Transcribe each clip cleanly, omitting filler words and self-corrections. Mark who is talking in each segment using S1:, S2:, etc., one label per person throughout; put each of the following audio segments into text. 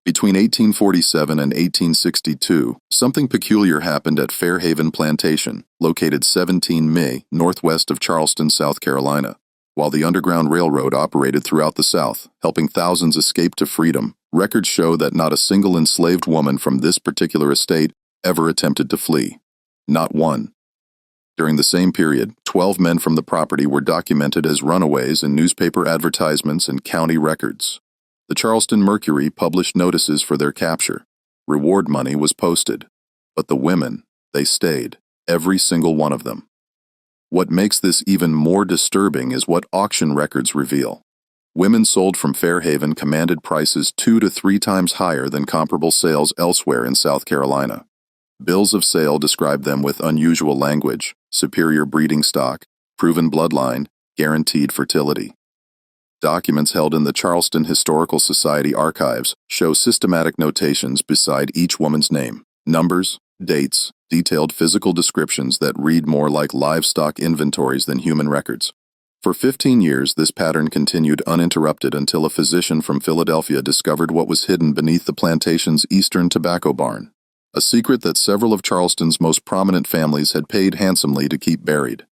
S1: Between 1847 and 1862, something peculiar happened at Fair Haven Plantation, located 17 mi northwest of Charleston, South Carolina. While the Underground Railroad operated throughout the South, helping thousands escape to freedom, records show that not a single enslaved woman from this particular estate ever attempted to flee. Not one. During the same period, 12 men from the property were documented as runaways in newspaper advertisements and county records. The Charleston Mercury published notices for their capture. Reward money was posted. But the women, they stayed, every single one of them. What makes this even more disturbing is what auction records reveal. Women sold from Fair Haven commanded prices 2 to 3 times higher than comparable sales elsewhere in South Carolina. Bills of sale describe them with unusual language, superior breeding stock, proven bloodline, guaranteed fertility. Documents held in the Charleston Historical Society archives show systematic notations beside each woman's name, numbers, dates, detailed physical descriptions that read more like livestock inventories than human records. For 15 years, this pattern continued uninterrupted until a physician from Philadelphia discovered what was hidden beneath the plantation's eastern tobacco barn, a secret that several of Charleston's most prominent families had paid handsomely to keep buried.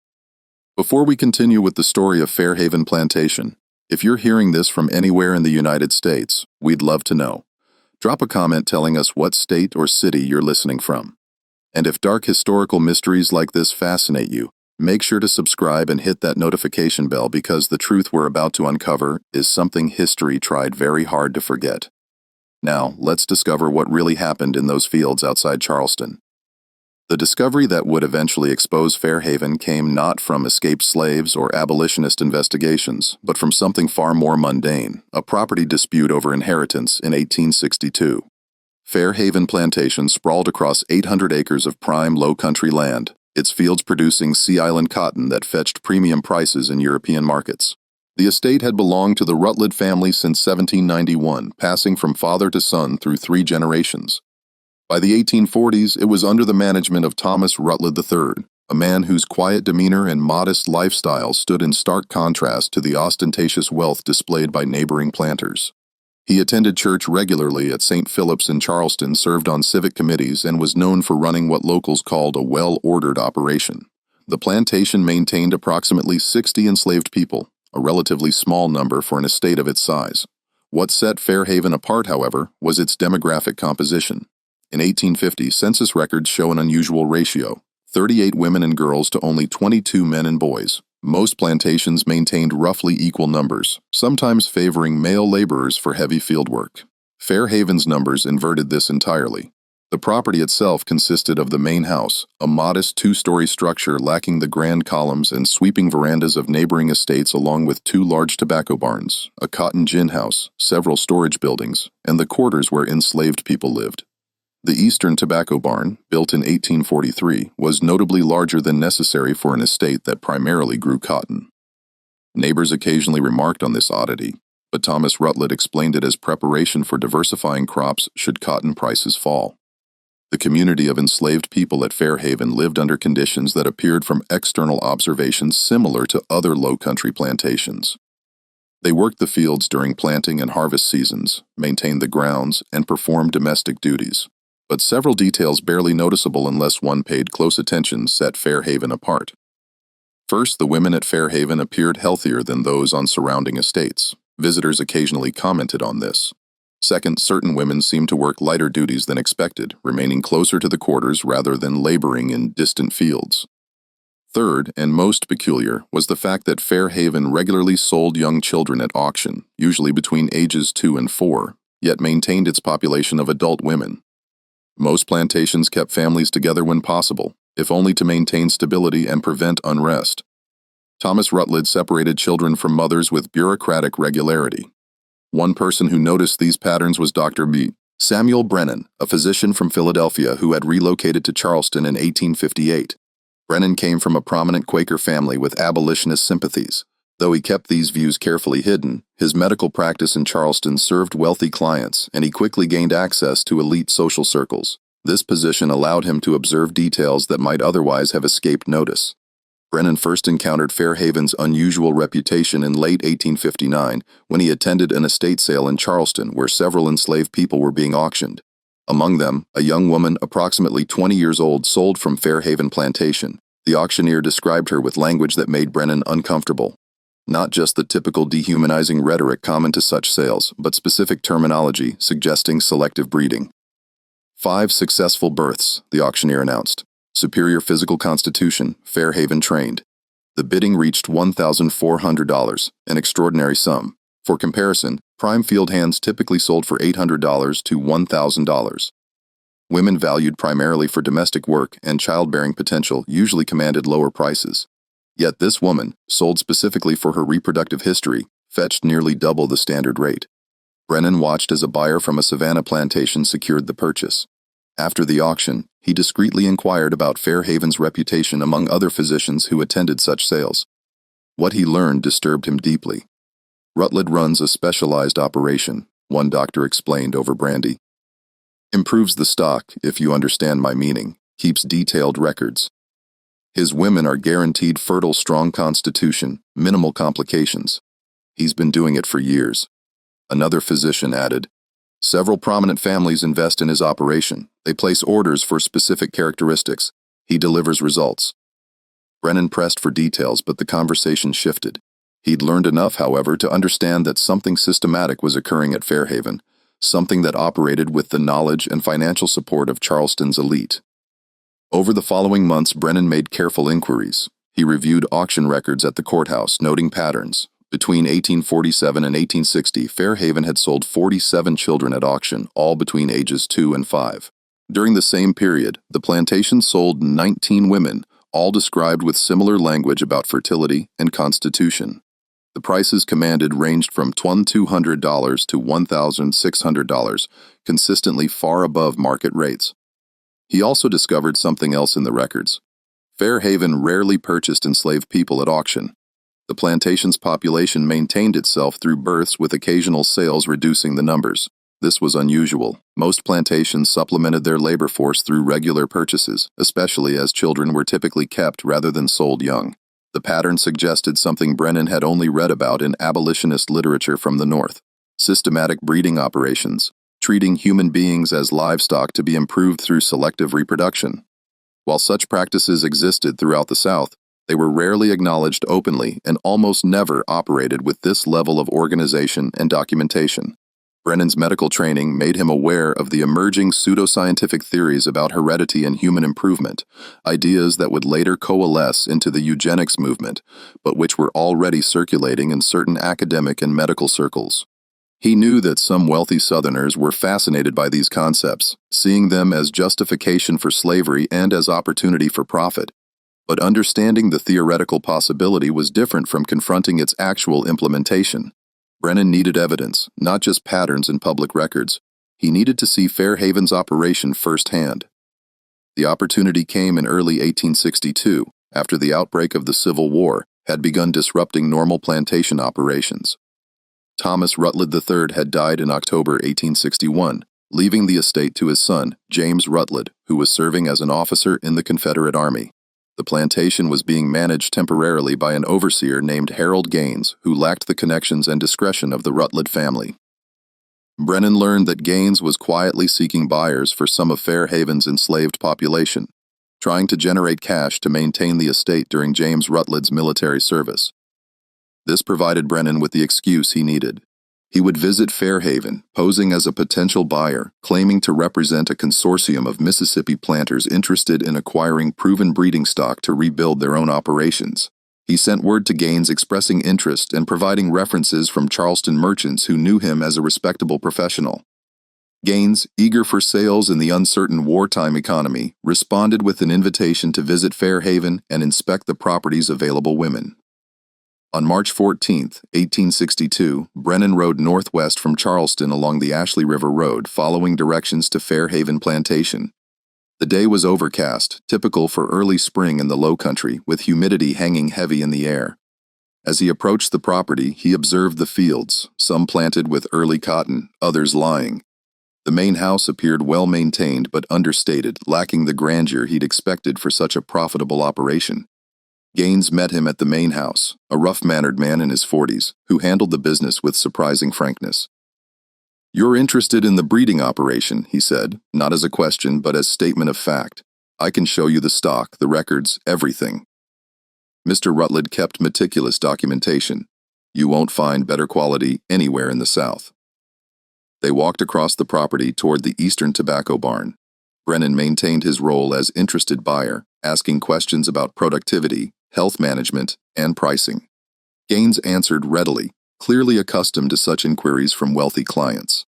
S1: Before we continue with the story of Fair Haven Plantation, if you're hearing this from anywhere in the United States, we'd love to know. Drop a comment telling us what state or city you're listening from. And if dark historical mysteries like this fascinate you, make sure to subscribe and hit that notification bell because the truth we're about to uncover is something history tried very hard to forget. Now, let's discover what really happened in those fields outside Charleston. The discovery that would eventually expose Fair Haven came not from escaped slaves or abolitionist investigations, but from something far more mundane, a property dispute over inheritance in 1862. Fair Haven Plantation sprawled across 800 acres of prime low-country land, its fields producing Sea Island cotton that fetched premium prices in European markets. The estate had belonged to the Rutledge family since 1791, passing from father to son through 3 generations. By the 1840s, it was under the management of Thomas Rutledge III, a man whose quiet demeanor and modest lifestyle stood in stark contrast to the ostentatious wealth displayed by neighboring planters. He attended church regularly at St. Philip's in Charleston, served on civic committees, and was known for running what locals called a well-ordered operation. The plantation maintained approximately 60 enslaved people, a relatively small number for an estate of its size. What set Fair Haven apart, however, was its demographic composition. In 1850, census records show an unusual ratio, 38 women and girls to only 22 men and boys. Most plantations maintained roughly equal numbers, sometimes favoring male laborers for heavy field work. Fair Haven's numbers inverted this entirely. The property itself consisted of the main house, a modest 2-story structure lacking the grand columns and sweeping verandas of neighboring estates, along with 2 large tobacco barns, a cotton gin house, several storage buildings, and the quarters where enslaved people lived. The eastern tobacco barn, built in 1843, was notably larger than necessary for an estate that primarily grew cotton. Neighbors occasionally remarked on this oddity, but Thomas Rutledge explained it as preparation for diversifying crops should cotton prices fall. The community of enslaved people at Fair Haven lived under conditions that appeared from external observations similar to other low-country plantations. They worked the fields during planting and harvest seasons, maintained the grounds, and performed domestic duties. But several details barely noticeable unless one paid close attention set Fair Haven apart. First, the women at Fair Haven appeared healthier than those on surrounding estates. Visitors occasionally commented on this. Second, certain women seemed to work lighter duties than expected, remaining closer to the quarters rather than laboring in distant fields. Third, and most peculiar, was the fact that Fair Haven regularly sold young children at auction, usually between ages 2 and 4, yet maintained its population of adult women. Most plantations kept families together when possible, if only to maintain stability and prevent unrest. Thomas Rutledge separated children from mothers with bureaucratic regularity. One person who noticed these patterns was Dr. B. Samuel Brennan, a physician from Philadelphia who had relocated to Charleston in 1858. Brennan came from a prominent Quaker family with abolitionist sympathies. Though he kept these views carefully hidden, his medical practice in Charleston served wealthy clients, and he quickly gained access to elite social circles. This position allowed him to observe details that might otherwise have escaped notice. Brennan first encountered Fair Haven's unusual reputation in late 1859 when he attended an estate sale in Charleston where several enslaved people were being auctioned. Among them, a young woman approximately 20 years old sold from Fair Haven Plantation. The auctioneer described her with language that made Brennan uncomfortable. Not just the typical dehumanizing rhetoric common to such sales, but specific terminology suggesting selective breeding. 5 successful births, the auctioneer announced. Superior physical constitution, Fair Haven trained. The bidding reached $1,400, an extraordinary sum. For comparison, prime field hands typically sold for $800 to $1,000. Women valued primarily for domestic work and childbearing potential usually commanded lower prices. Yet this woman, sold specifically for her reproductive history, fetched nearly double the standard rate. Brennan watched as a buyer from a Savannah plantation secured the purchase. After the auction, he discreetly inquired about Fair Haven's reputation among other physicians who attended such sales. What he learned disturbed him deeply. Rutledge runs a specialized operation, one doctor explained over brandy. Improves the stock, if you understand my meaning, keeps detailed records. His women are guaranteed fertile, strong constitution, minimal complications. He's been doing it for years. Another physician added, several prominent families invest in his operation. They place orders for specific characteristics. He delivers results. Brennan pressed for details, but the conversation shifted. He'd learned enough, however, to understand that something systematic was occurring at Fair Haven, something that operated with the knowledge and financial support of Charleston's elite. Over the following months, Brennan made careful inquiries. He reviewed auction records at the courthouse, noting patterns. Between 1847 and 1860, Fair Haven had sold 47 children at auction, all between ages 2 and 5. During the same period, the plantation sold 19 women, all described with similar language about fertility and constitution. The prices commanded ranged from $2,200 to $1,600, consistently far above market rates. He also discovered something else in the records. Fair Haven rarely purchased enslaved people at auction. The plantation's population maintained itself through births, with occasional sales reducing the numbers. This was unusual. Most plantations supplemented their labor force through regular purchases, especially as children were typically kept rather than sold young. The pattern suggested something Brennan had only read about in abolitionist literature from the North: systematic breeding operations, treating human beings as livestock to be improved through selective reproduction. While such practices existed throughout the South, they were rarely acknowledged openly and almost never operated with this level of organization and documentation. Brennan's medical training made him aware of the emerging pseudoscientific theories about heredity and human improvement, ideas that would later coalesce into the eugenics movement, but which were already circulating in certain academic and medical circles. He knew that some wealthy Southerners were fascinated by these concepts, seeing them as justification for slavery and as opportunity for profit. But understanding the theoretical possibility was different from confronting its actual implementation. Brennan needed evidence, not just patterns in public records. He needed to see Fair Haven's operation firsthand. The opportunity came in early 1862, after the outbreak of the Civil War had begun disrupting normal plantation operations. Thomas Rutledge III had died in October 1861, leaving the estate to his son, James Rutledge, who was serving as an officer in the Confederate Army. The plantation was being managed temporarily by an overseer named Harold Gaines, who lacked the connections and discretion of the Rutledge family. Brennan learned that Gaines was quietly seeking buyers for some of Fair Haven's enslaved population, trying to generate cash to maintain the estate during James Rutledge's military service. This provided Brennan with the excuse he needed. He would visit Fair Haven, posing as a potential buyer, claiming to represent a consortium of Mississippi planters interested in acquiring proven breeding stock to rebuild their own operations. He sent word to Gaines expressing interest and providing references from Charleston merchants who knew him as a respectable professional. Gaines, eager for sales in the uncertain wartime economy, responded with an invitation to visit Fair Haven and inspect the property's available women. On March 14, 1862, Brennan rode northwest from Charleston along the Ashley River Road, following directions to Fair Haven Plantation. The day was overcast, typical for early spring in the Low Country, with humidity hanging heavy in the air. As he approached the property, he observed the fields, some planted with early cotton, others lying. The main house appeared well-maintained but understated, lacking the grandeur he'd expected for such a profitable operation. Gaines met him at the main house, a rough-mannered man in his 40s, who handled the business with surprising frankness. "You're interested in the breeding operation," he said, not as a question but as statement of fact. "I can show you the stock, the records, everything." Mr. Rutledge kept meticulous documentation. You won't find better quality anywhere in the South. They walked across the property toward the Eastern Tobacco Barn. Brennan maintained his role as interested buyer, asking questions about productivity, health management, and pricing. Gaines answered readily, clearly accustomed to such inquiries from wealthy clients.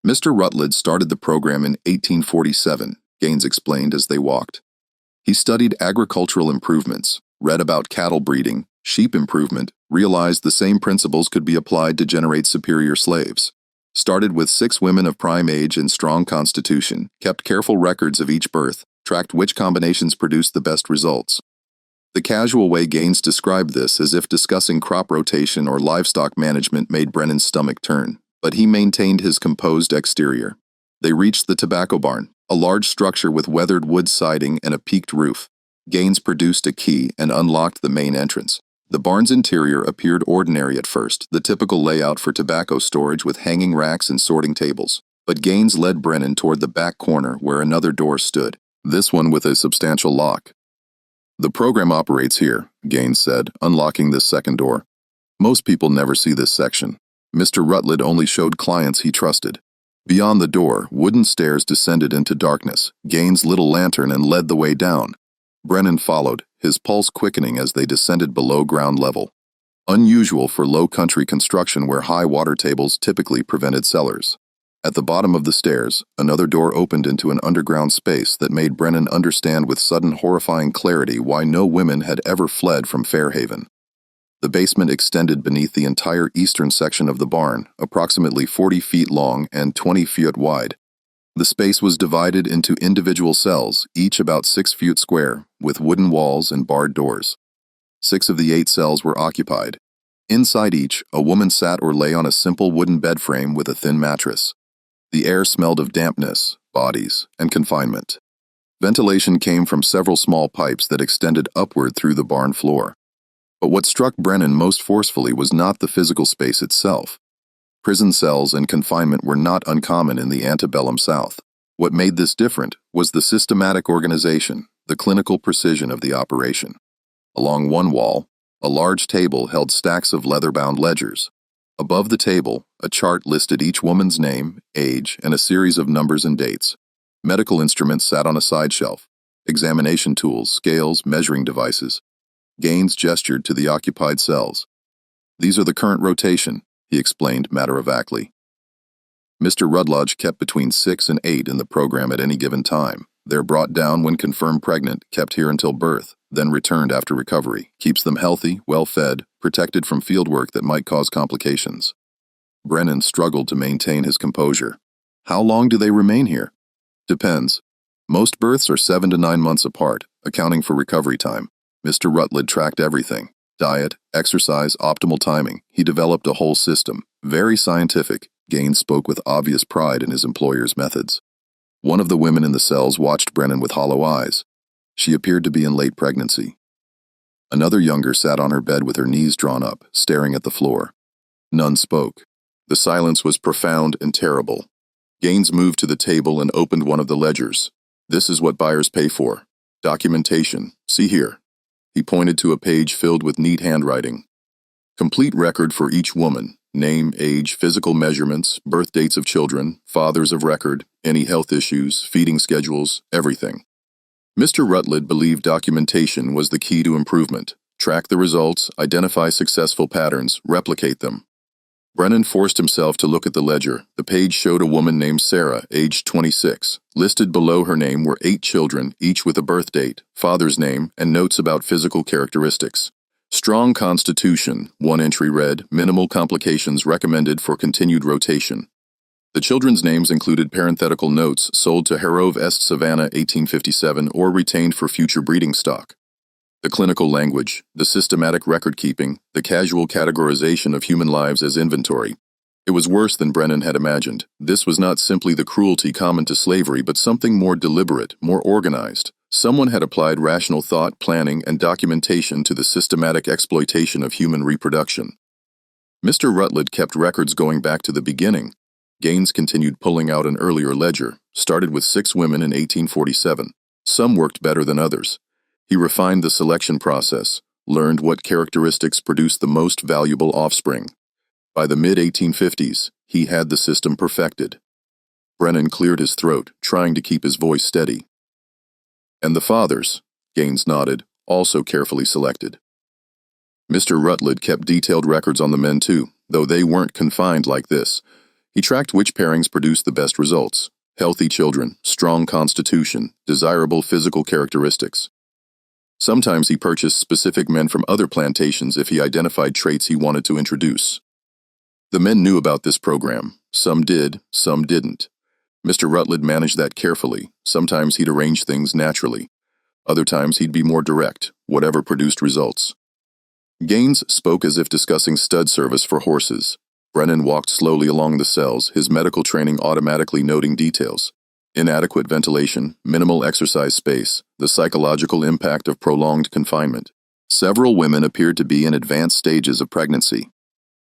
S1: Mr. Rutledge started the program in 1847, Gaines explained as they walked. He studied agricultural improvements, read about cattle breeding, sheep improvement, realized the same principles could be applied to generate superior slaves. Started with 6 women of prime age and strong constitution, kept careful records of each birth, tracked which combinations produced the best results. The casual way Gaines described this, as if discussing crop rotation or livestock management, made Brennan's stomach turn, but he maintained his composed exterior. They reached the tobacco barn, a large structure with weathered wood siding and a peaked roof. Gaines produced a key and unlocked the main entrance. The barn's interior appeared ordinary at first, the typical layout for tobacco storage with hanging racks and sorting tables. But Gaines led Brennan toward the back corner where another door stood, this one with a substantial lock. "The program operates here," Gaines said, unlocking this second door. "Most people never see this section. Mr. Rutledge only showed clients he trusted." Beyond the door, wooden stairs descended into darkness. Gaines lit a lantern and led the way down. Brennan followed, his pulse quickening as they descended below ground level. Unusual for low-country construction where high water tables typically prevented cellars. At the bottom of the stairs, another door opened into an underground space that made Brennan understand with sudden horrifying clarity why no women had ever fled from Fair Haven. The basement extended beneath the entire eastern section of the barn, approximately 40 feet long and 20 feet wide. The space was divided into individual cells, each about 6 feet square, with wooden walls and barred doors. 6 of the 8 cells were occupied. Inside each, a woman sat or lay on a simple wooden bed frame with a thin mattress. The air smelled of dampness, bodies, and confinement. Ventilation came from several small pipes that extended upward through the barn floor. But what struck Brennan most forcefully was not the physical space itself. Prison cells and confinement were not uncommon in the antebellum South. What made this different was the systematic organization, the clinical precision of the operation. Along one wall, a large table held stacks of leather-bound ledgers. Above the table, a chart listed each woman's name, age, and a series of numbers and dates. Medical instruments sat on a side shelf. Examination tools, scales, measuring devices. Gaines gestured to the occupied cells. "These are the current rotation," he explained matter-of-factly. Mr. Rutledge kept between 6 and 8 in the program at any given time. They're brought down when confirmed pregnant, kept here until birth, then returned after recovery. Keeps them healthy, well-fed, protected from field work that might cause complications. Brennan struggled to maintain his composure. "How long do they remain here?" "Depends. Most births are 7 to 9 months apart, accounting for recovery time." Mr. Rutledge tracked everything. Diet, exercise, optimal timing. He developed a whole system. Very scientific. Gaines spoke with obvious pride in his employer's methods. One of the women in the cells watched Brennan with hollow eyes. She appeared to be in late pregnancy. Another younger sat on her bed with her knees drawn up, staring at the floor. None spoke. The silence was profound and terrible. Gaines moved to the table and opened one of the ledgers. "This is what buyers pay for. Documentation. See here." He pointed to a page filled with neat handwriting. "Complete record for each woman. Name, age, physical measurements, birth dates of children, fathers of record, any health issues, feeding schedules, everything." Mr. Rutledge believed documentation was the key to improvement. Track the results, identify successful patterns, replicate them. Brennan forced himself to look at the ledger. The page showed a woman named Sarah, aged 26. Listed below her name were 8 children, each with a birth date, father's name, and notes about physical characteristics. "Strong constitution," one entry read, "minimal complications recommended for continued rotation." The children's names included parenthetical notes sold to Harrove Est Savannah 1857 or retained for future breeding stock. The clinical language, the systematic record-keeping, the casual categorization of human lives as inventory. It was worse than Brennan had imagined. This was not simply the cruelty common to slavery, but something more deliberate, more organized, Someone had applied rational thought, planning, and documentation to the systematic exploitation of human reproduction. Mr. Rutledge kept records going back to the beginning. Gaines continued pulling out an earlier ledger, started with 6 women in 1847. Some worked better than others. He refined the selection process, learned what characteristics produced the most valuable offspring. By the mid-1850s, he had the system perfected. Brennan cleared his throat, trying to keep his voice steady. And the fathers, Gaines nodded, also carefully selected. Mr. Rutledge kept detailed records on the men too, though they weren't confined like this. He tracked which pairings produced the best results: healthy children, strong constitution, desirable physical characteristics. Sometimes he purchased specific men from other plantations if he identified traits he wanted to introduce. The men knew about this program. Some did, some didn't. Mr. Rutledge managed that carefully. Sometimes he'd arrange things naturally. Other times he'd be more direct, whatever produced results. Gaines spoke as if discussing stud service for horses. Brennan walked slowly along the cells, his medical training automatically noting details: inadequate ventilation, minimal exercise space, the psychological impact of prolonged confinement. Several women appeared to be in advanced stages of pregnancy.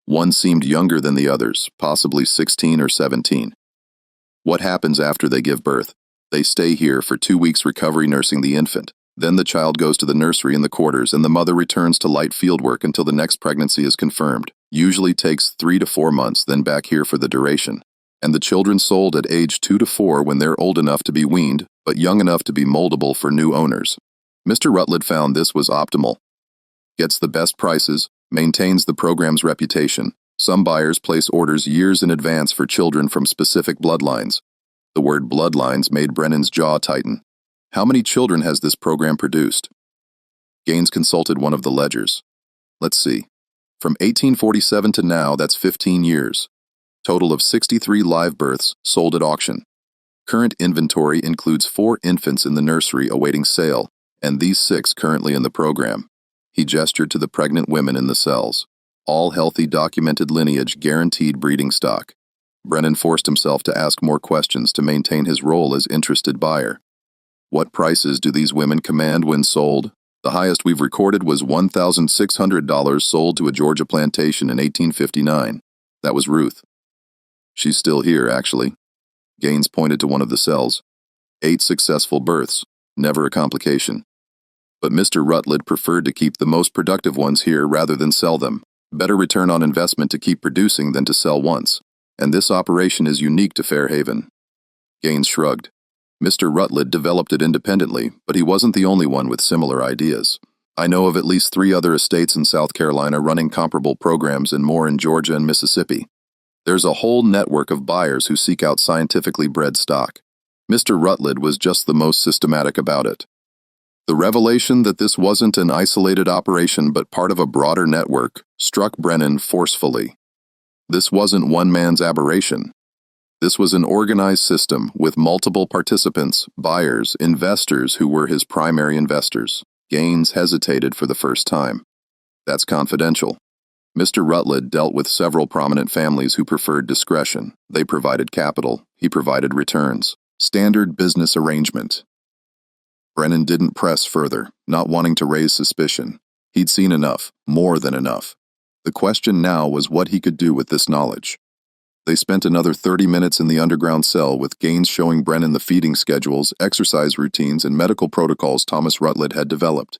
S1: One seemed younger than the others, possibly 16 or 17. What happens after they give birth? They stay here for 2 weeks recovery nursing the infant. Then the child goes to the nursery in the quarters and the mother returns to light field work until the next pregnancy is confirmed. Usually takes 3 to 4 months, then back here for the duration. And the children sold at age 2 to 4 when they're old enough to be weaned, but young enough to be moldable for new owners. Mr. Rutledge found this was optimal. Gets the best prices, maintains the program's reputation. Some buyers place orders years in advance for children from specific bloodlines. The word bloodlines made Brennan's jaw tighten. How many children has this program produced? Gaines consulted one of the ledgers. Let's see. From 1847 to now, that's 15 years. Total of 63 live births sold at auction. Current inventory includes 4 infants in the nursery awaiting sale, and these 6 currently in the program. He gestured to the pregnant women in the cells. All healthy, documented lineage, guaranteed breeding stock. Brennan forced himself to ask more questions to maintain his role as interested buyer. What prices do these women command when sold? The highest we've recorded was $1,600 sold to a Georgia plantation in 1859. That was Ruth. She's still here, actually. Gaines pointed to one of the cells. 8 successful births, never a complication. But Mr. Rutledge preferred to keep the most productive ones here rather than sell them. Better return on investment to keep producing than to sell once. And this operation is unique to Fair Haven. Gaines shrugged. Mr. Rutledge developed it independently, but he wasn't the only one with similar ideas. I know of at least 3 other estates in South Carolina running comparable programs and more in Georgia and Mississippi. There's a whole network of buyers who seek out scientifically bred stock. Mr. Rutledge was just the most systematic about it. The revelation that this wasn't an isolated operation but part of a broader network struck Brennan forcefully. This wasn't one man's aberration. This was an organized system with multiple participants, buyers, investors who were his primary investors. Gaines hesitated for the first time. That's confidential. Mr. Rutledge dealt with several prominent families who preferred discretion. They provided capital. He provided returns. Standard business arrangement. Brennan didn't press further, not wanting to raise suspicion. He'd seen enough, more than enough. The question now was what he could do with this knowledge. They spent another 30 minutes in the underground cell with Gaines showing Brennan the feeding schedules, exercise routines, and medical protocols Thomas Rutledge had developed.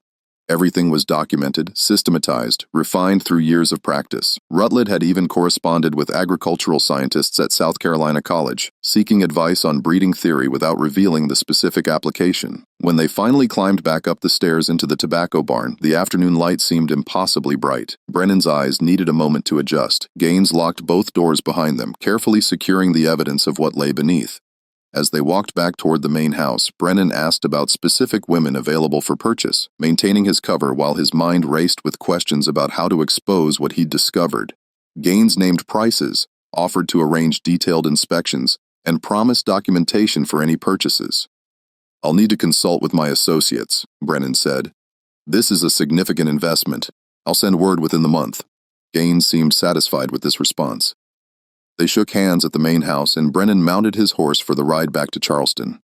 S1: Everything was documented, systematized, refined through years of practice. Rutledge had even corresponded with agricultural scientists at South Carolina College, seeking advice on breeding theory without revealing the specific application. When they finally climbed back up the stairs into the tobacco barn, the afternoon light seemed impossibly bright. Brennan's eyes needed a moment to adjust. Gaines locked both doors behind them, carefully securing the evidence of what lay beneath. As they walked back toward the main house, Brennan asked about specific women available for purchase, maintaining his cover while his mind raced with questions about how to expose what he'd discovered. Gaines named prices, offered to arrange detailed inspections, and promised documentation for any purchases. "I'll need to consult with my associates," Brennan said. "This is a significant investment. I'll send word within the month." Gaines seemed satisfied with this response. They shook hands at the main house, and Brennan mounted his horse for the ride back to Charleston.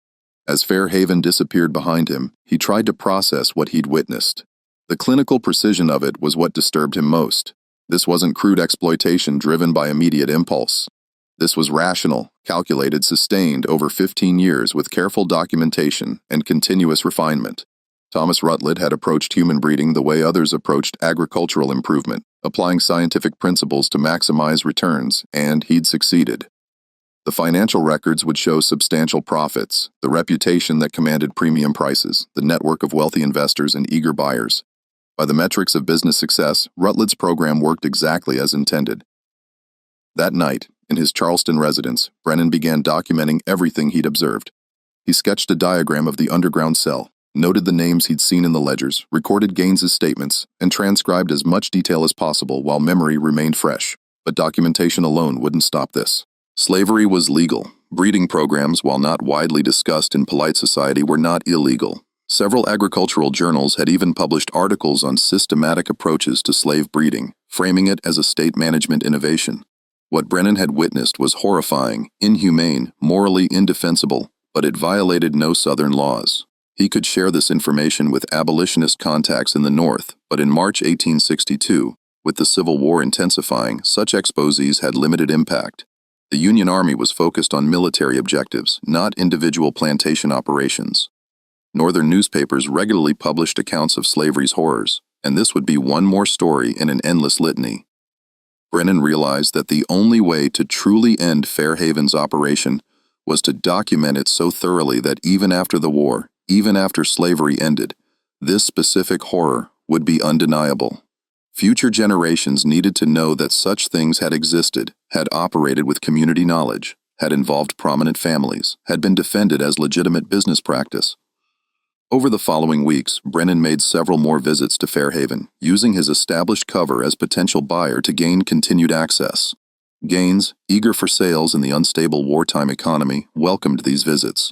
S1: As Fair Haven disappeared behind him, he tried to process what he'd witnessed. The clinical precision of it was what disturbed him most. This wasn't crude exploitation driven by immediate impulse. This was rational, calculated, sustained over 15 years with careful documentation and continuous refinement. Thomas Rutledge had approached human breeding the way others approached agricultural improvement, applying scientific principles to maximize returns, and he'd succeeded. The financial records would show substantial profits, the reputation that commanded premium prices, the network of wealthy investors and eager buyers. By the metrics of business success, Rutledge's program worked exactly as intended. That night, in his Charleston residence, Brennan began documenting everything he'd observed. He sketched a diagram of the underground cell, noted the names he'd seen in the ledgers, recorded Gaines's statements, and transcribed as much detail as possible while memory remained fresh. But documentation alone wouldn't stop this. Slavery was legal. Breeding programs, while not widely discussed in polite society, were not illegal. Several agricultural journals had even published articles on systematic approaches to slave breeding, framing it as a state management innovation. What Brennan had witnessed was horrifying, inhumane, morally indefensible, but it violated no Southern laws. He could share this information with abolitionist contacts in the North, but in March 1862, with the Civil War intensifying, such exposés had limited impact. The Union Army was focused on military objectives, not individual plantation operations. Northern newspapers regularly published accounts of slavery's horrors, and this would be one more story in an endless litany. Brennan realized that the only way to truly end Fair Haven's operation was to document it so thoroughly that even after the war, even after slavery ended, this specific horror would be undeniable. Future generations needed to know that such things had existed, had operated with community knowledge, had involved prominent families, had been defended as legitimate business practice. Over the following weeks, Brennan made several more visits to Fair Haven, using his established cover as potential buyer to gain continued access. Gaines, eager for sales in the unstable wartime economy, welcomed these visits.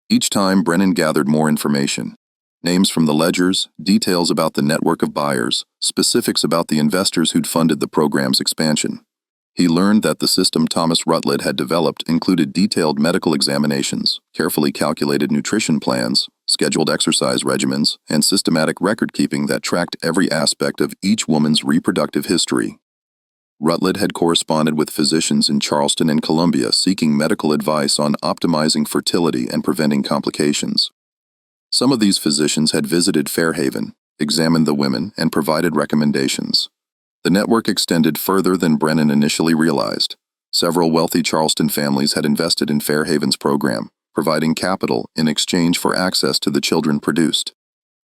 S1: Each time, Brennan gathered more information. Names from the ledgers, details about the network of buyers, specifics about the investors who'd funded the program's expansion. He learned that the system Thomas Rutledge had developed included detailed medical examinations, carefully calculated nutrition plans, scheduled exercise regimens, and systematic record-keeping that tracked every aspect of each woman's reproductive history. Rutledge had corresponded with physicians in Charleston and Columbia seeking medical advice on optimizing fertility and preventing complications. Some of these physicians had visited Fair Haven, examined the women, and provided recommendations. The network extended further than Brennan initially realized. Several wealthy Charleston families had invested in Fair Haven's program, providing capital in exchange for access to the children produced.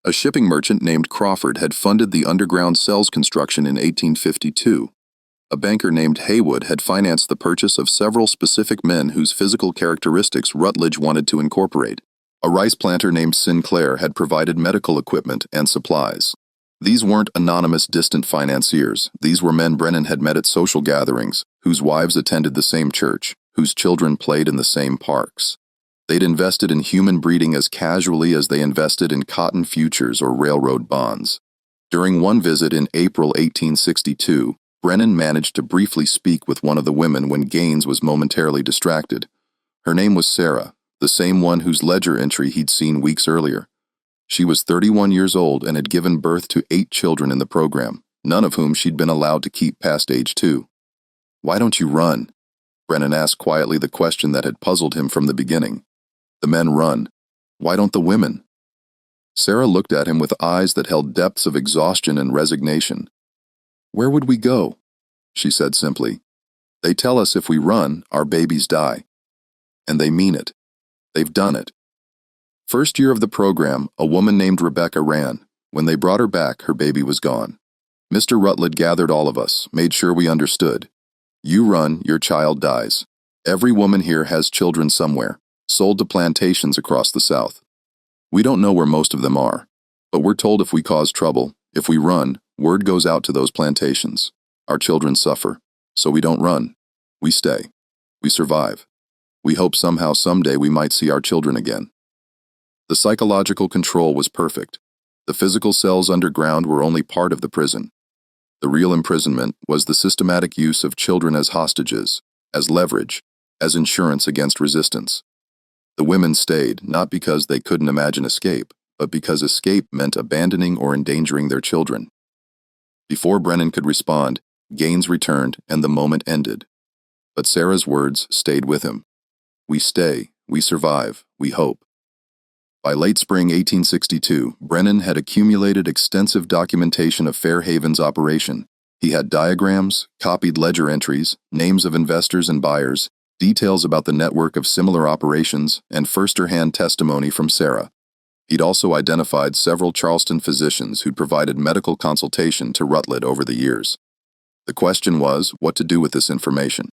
S1: A shipping merchant named Crawford had funded the underground cells construction in 1852. A banker named Haywood had financed the purchase of several specific men whose physical characteristics Rutledge wanted to incorporate. A rice planter named Sinclair had provided medical equipment and supplies. These weren't anonymous distant financiers. These were men Brennan had met at social gatherings, whose wives attended the same church, whose children played in the same parks. They'd invested in human breeding as casually as they invested in cotton futures or railroad bonds. During one visit in April 1862, Brennan managed to briefly speak with one of the women when Gaines was momentarily distracted. Her name was Sarah, the same one whose ledger entry he'd seen weeks earlier. She was 31 years old and had given birth to 8 children in the program, none of whom she'd been allowed to keep past age 2. "Why don't you run?" Brennan asked quietly the question that had puzzled him from the beginning. "The men run. Why don't the women?" Sarah looked at him with eyes that held depths of exhaustion and resignation. "Where would we go?" she said simply. "They tell us if we run, our babies die. And they mean it. They've done it." First year of the program, a woman named Rebecca ran. When they brought her back, her baby was gone. Mr. Rutledge gathered all of us, made sure we understood. "You run, your child dies. Every woman here has children somewhere, sold to plantations across the South. We don't know where most of them are, but we're told if we cause trouble, if we run, word goes out to those plantations. Our children suffer, so we don't run. We stay. We survive. We hope somehow someday we might see our children again." The psychological control was perfect. The physical cells underground were only part of the prison. The real imprisonment was the systematic use of children as hostages, as leverage, as insurance against resistance. The women stayed, not because they couldn't imagine escape, but because escape meant abandoning or endangering their children. Before Brennan could respond, Gaines returned and the moment ended. But Sarah's words stayed with him. We stay, we survive, we hope. By late spring 1862, Brennan had accumulated extensive documentation of Fair Haven's operation. He had diagrams, copied ledger entries, names of investors and buyers, details about the network of similar operations, and first-hand testimony from Sarah. He'd also identified several Charleston physicians who'd provided medical consultation to Rutledge over the years. The question was what to do with this information.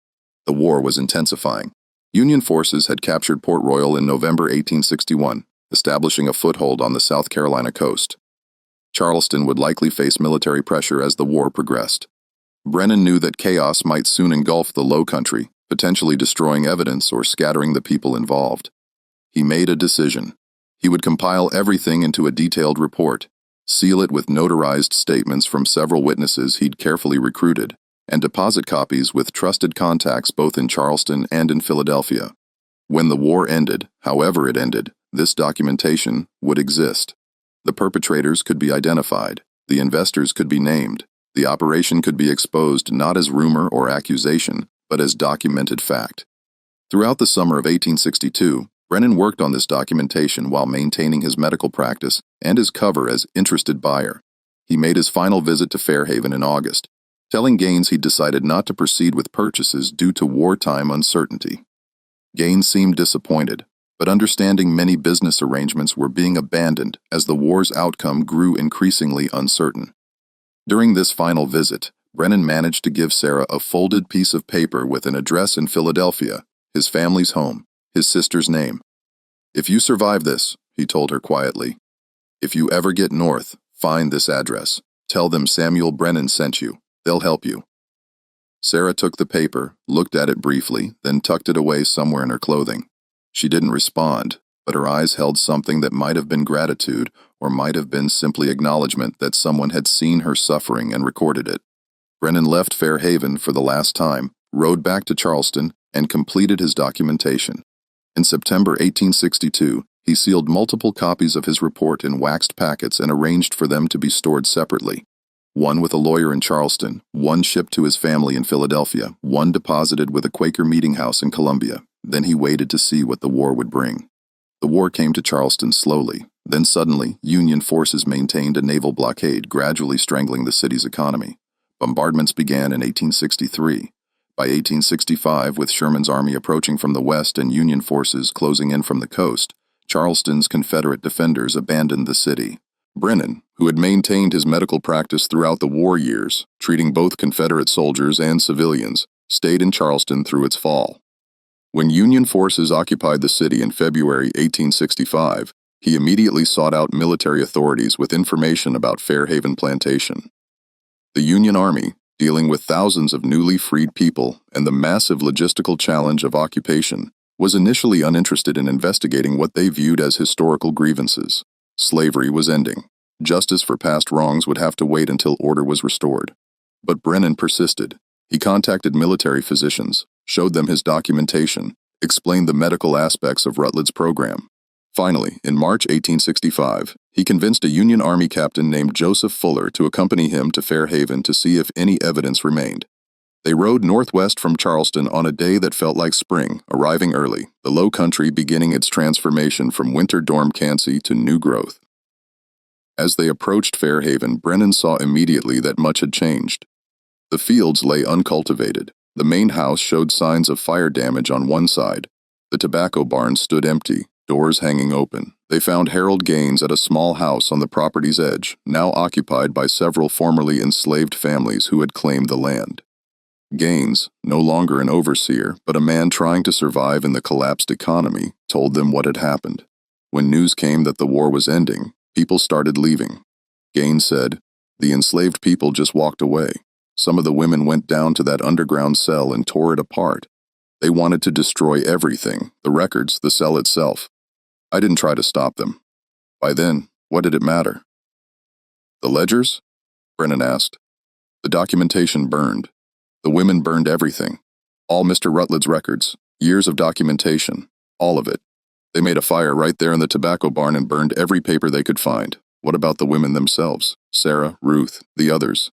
S1: The war was intensifying. Union forces had captured Port Royal in November 1861, establishing a foothold on the South Carolina coast. Charleston would likely face military pressure as the war progressed. Brennan knew that chaos might soon engulf the Low Country, potentially destroying evidence or scattering the people involved. He made a decision. He would compile everything into a detailed report, seal it with notarized statements from several witnesses he'd carefully recruited, and deposit copies with trusted contacts both in Charleston and in Philadelphia. When the war ended, however it ended, this documentation would exist. The perpetrators could be identified, the investors could be named, the operation could be exposed not as rumor or accusation, but as documented fact. Throughout the summer of 1862, Brennan worked on this documentation while maintaining his medical practice and his cover as interested buyer. He made his final visit to Fair Haven in August, telling Gaines he'd decided not to proceed with purchases due to wartime uncertainty. Gaines seemed disappointed, but understanding many business arrangements were being abandoned as the war's outcome grew increasingly uncertain. During this final visit, Brennan managed to give Sarah a folded piece of paper with an address in Philadelphia, his family's home, his sister's name. If you survive this, he told her quietly, if you ever get north, find this address. Tell them Samuel Brennan sent you. They'll help you. Sarah took the paper, looked at it briefly, then tucked it away somewhere in her clothing. She didn't respond, but her eyes held something that might have been gratitude or might have been simply acknowledgement that someone had seen her suffering and recorded it. Brennan left Fair Haven for the last time, rode back to Charleston, and completed his documentation. In September 1862, he sealed multiple copies of his report in waxed packets and arranged for them to be stored separately. One with a lawyer in Charleston, one shipped to his family in Philadelphia, one deposited with a Quaker meeting house in Columbia. Then he waited to see what the war would bring. The war came to Charleston slowly. Then suddenly, Union forces maintained a naval blockade, gradually strangling the city's economy. Bombardments began in 1863. By 1865, with Sherman's army approaching from the west and Union forces closing in from the coast, Charleston's Confederate defenders abandoned the city. Brennan, who had maintained his medical practice throughout the war years, treating both Confederate soldiers and civilians, stayed in Charleston through its fall. When Union forces occupied the city in February 1865, he immediately sought out military authorities with information about Fair Haven Plantation. The Union Army, dealing with thousands of newly freed people and the massive logistical challenge of occupation, was initially uninterested in investigating what they viewed as historical grievances. Slavery was ending. Justice for past wrongs would have to wait until order was restored. But Brennan persisted. He contacted military physicians, showed them his documentation, explained the medical aspects of Rutledge's program. Finally, in March 1865, he convinced a Union Army captain named Joseph Fuller to accompany him to Fair Haven to see if any evidence remained. They rode northwest from Charleston on a day that felt like spring, arriving early, the Low Country beginning its transformation from winter dormancy to new growth. As they approached Fair Haven, Brennan saw immediately that much had changed. The fields lay uncultivated. The main house showed signs of fire damage on one side. The tobacco barn stood empty, doors hanging open. They found Harold Gaines at a small house on the property's edge, now occupied by several formerly enslaved families who had claimed the land. Gaines, no longer an overseer, but a man trying to survive in the collapsed economy, told them what had happened. When news came that the war was ending, people started leaving. Gaines said, "The enslaved people just walked away. Some of the women went down to that underground cell and tore it apart. They wanted to destroy everything, the records, the cell itself. I didn't try to stop them. By then, what did it matter?" "The ledgers?" Brennan asked. "The documentation burned. The women burned everything. All Mr. Rutledge's records, years of documentation, all of it. They made a fire right there in the tobacco barn and burned every paper they could find. What about the women themselves? Sarah, Ruth, the others?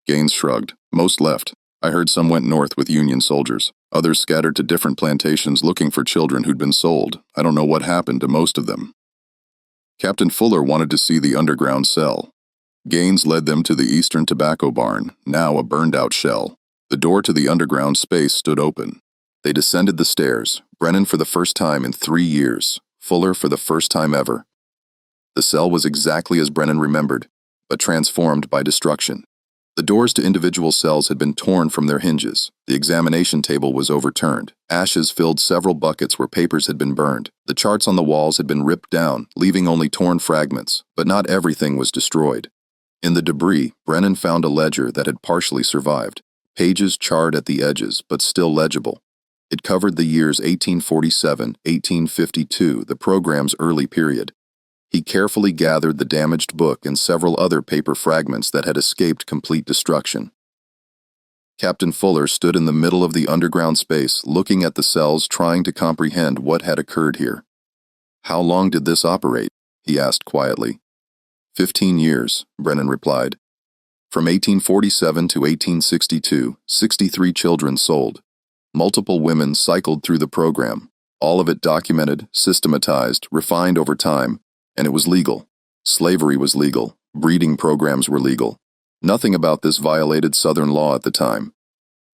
S1: Gaines shrugged. Most left. I heard some went north with Union soldiers. Others scattered to different plantations looking for children who'd been sold. I don't know what happened to most of them. Captain Fuller wanted to see the underground cell. Gaines led them to the eastern tobacco barn, now a burned-out shell. The door to the underground space stood open. They descended the stairs, Brennan for the first time in 3 years, Fuller for the first time ever. The cell was exactly as Brennan remembered, but transformed by destruction. The doors to individual cells had been torn from their hinges. The examination table was overturned. Ashes filled several buckets where papers had been burned. The charts on the walls had been ripped down, leaving only torn fragments, but not everything was destroyed. In the debris, Brennan found a ledger that had partially survived, pages charred at the edges, but still legible. It covered the years 1847-1852, the program's early period. He carefully gathered the damaged book and several other paper fragments that had escaped complete destruction. Captain Fuller stood in the middle of the underground space, looking at the cells, trying to comprehend what had occurred here. "How long did this operate?" he asked quietly. 15 years, Brennan replied. From 1847 to 1862, 63 children sold. Multiple women cycled through the program, all of it documented, systematized, refined over time. And it was legal. Slavery was legal. Breeding programs were legal. Nothing about this violated Southern law at the time.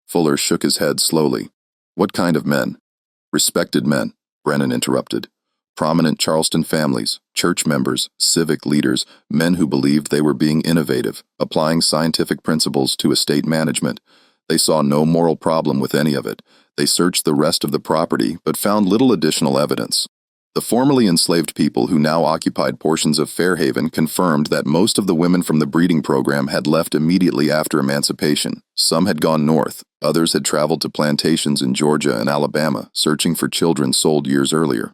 S1: Fuller shook his head slowly. "What kind of men?" "Respected men," Brennan interrupted. "Prominent Charleston families, church members, civic leaders, men who believed they were being innovative, applying scientific principles to estate management. They saw no moral problem with any of it. They searched the rest of the property, but found little additional evidence." The formerly enslaved people who now occupied portions of Fair Haven confirmed that most of the women from the breeding program had left immediately after emancipation. Some had gone north, others had traveled to plantations in Georgia and Alabama, searching for children sold years earlier.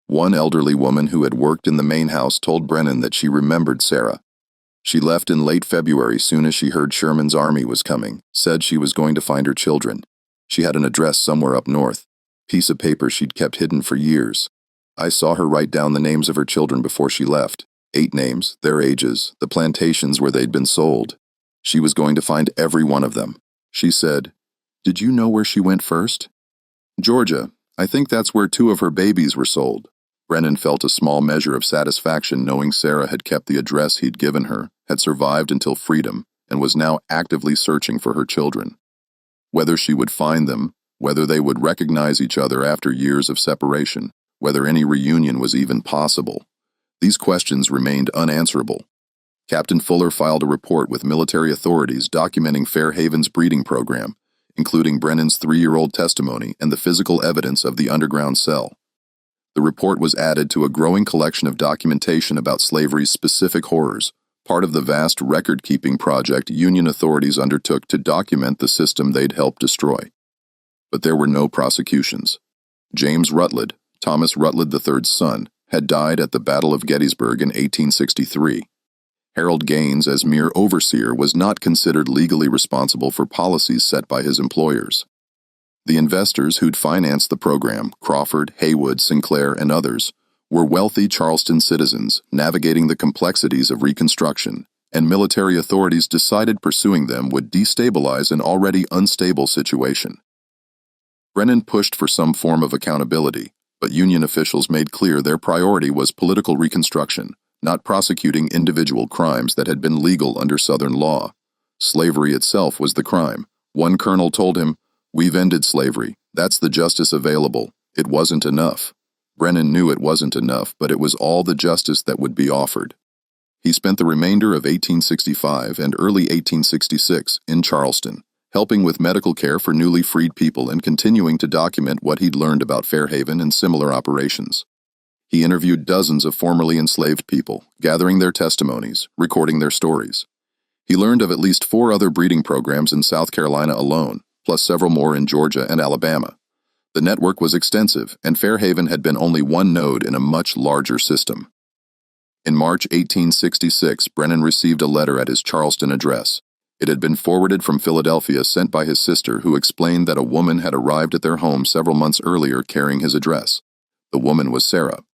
S1: One elderly woman who had worked in the main house told Brennan that she remembered Sarah. She left in late February soon as she heard Sherman's army was coming, said she was going to find her children. She had an address somewhere up north. Piece of paper she'd kept hidden for years. I saw her write down the names of her children before she left. 8 names, their ages, the plantations where they'd been sold. She was going to find every one of them. She said, "Did you know where she went first?" "Georgia. I think that's where 2 of her babies were sold." Brennan felt a small measure of satisfaction knowing Sarah had kept the address he'd given her, had survived until freedom, and was now actively searching for her children. Whether she would find them, whether they would recognize each other after years of separation, whether any reunion was even possible. These questions remained unanswerable. Captain Fuller filed a report with military authorities documenting Fair Haven's breeding program, including Brennan's 3-year-old testimony and the physical evidence of the underground cell. The report was added to a growing collection of documentation about slavery's specific horrors, part of the vast record-keeping project Union authorities undertook to document the system they'd helped destroy. But there were no prosecutions. James Rutledge, Thomas Rutledge III's son, had died at the Battle of Gettysburg in 1863. Harold Gaines, as mere overseer, was not considered legally responsible for policies set by his employers. The investors who'd financed the program, Crawford, Haywood, Sinclair, and others, were wealthy Charleston citizens navigating the complexities of Reconstruction, and military authorities decided pursuing them would destabilize an already unstable situation. Brennan pushed for some form of accountability, but Union officials made clear their priority was political reconstruction, not prosecuting individual crimes that had been legal under Southern law. Slavery itself was the crime. One colonel told him, "We've ended slavery. That's the justice available. It wasn't enough." Brennan knew it wasn't enough, but it was all the justice that would be offered. He spent the remainder of 1865 and early 1866 in Charleston, helping with medical care for newly freed people and continuing to document what he'd learned about Fair Haven and similar operations. He interviewed dozens of formerly enslaved people, gathering their testimonies, recording their stories. He learned of at least 4 other breeding programs in South Carolina alone, plus several more in Georgia and Alabama. The network was extensive, and Fair Haven had been only one node in a much larger system. In March 1866, Brennan received a letter at his Charleston address. It had been forwarded from Philadelphia, sent by his sister, who explained that a woman had arrived at their home several months earlier carrying his address. The woman was Sarah.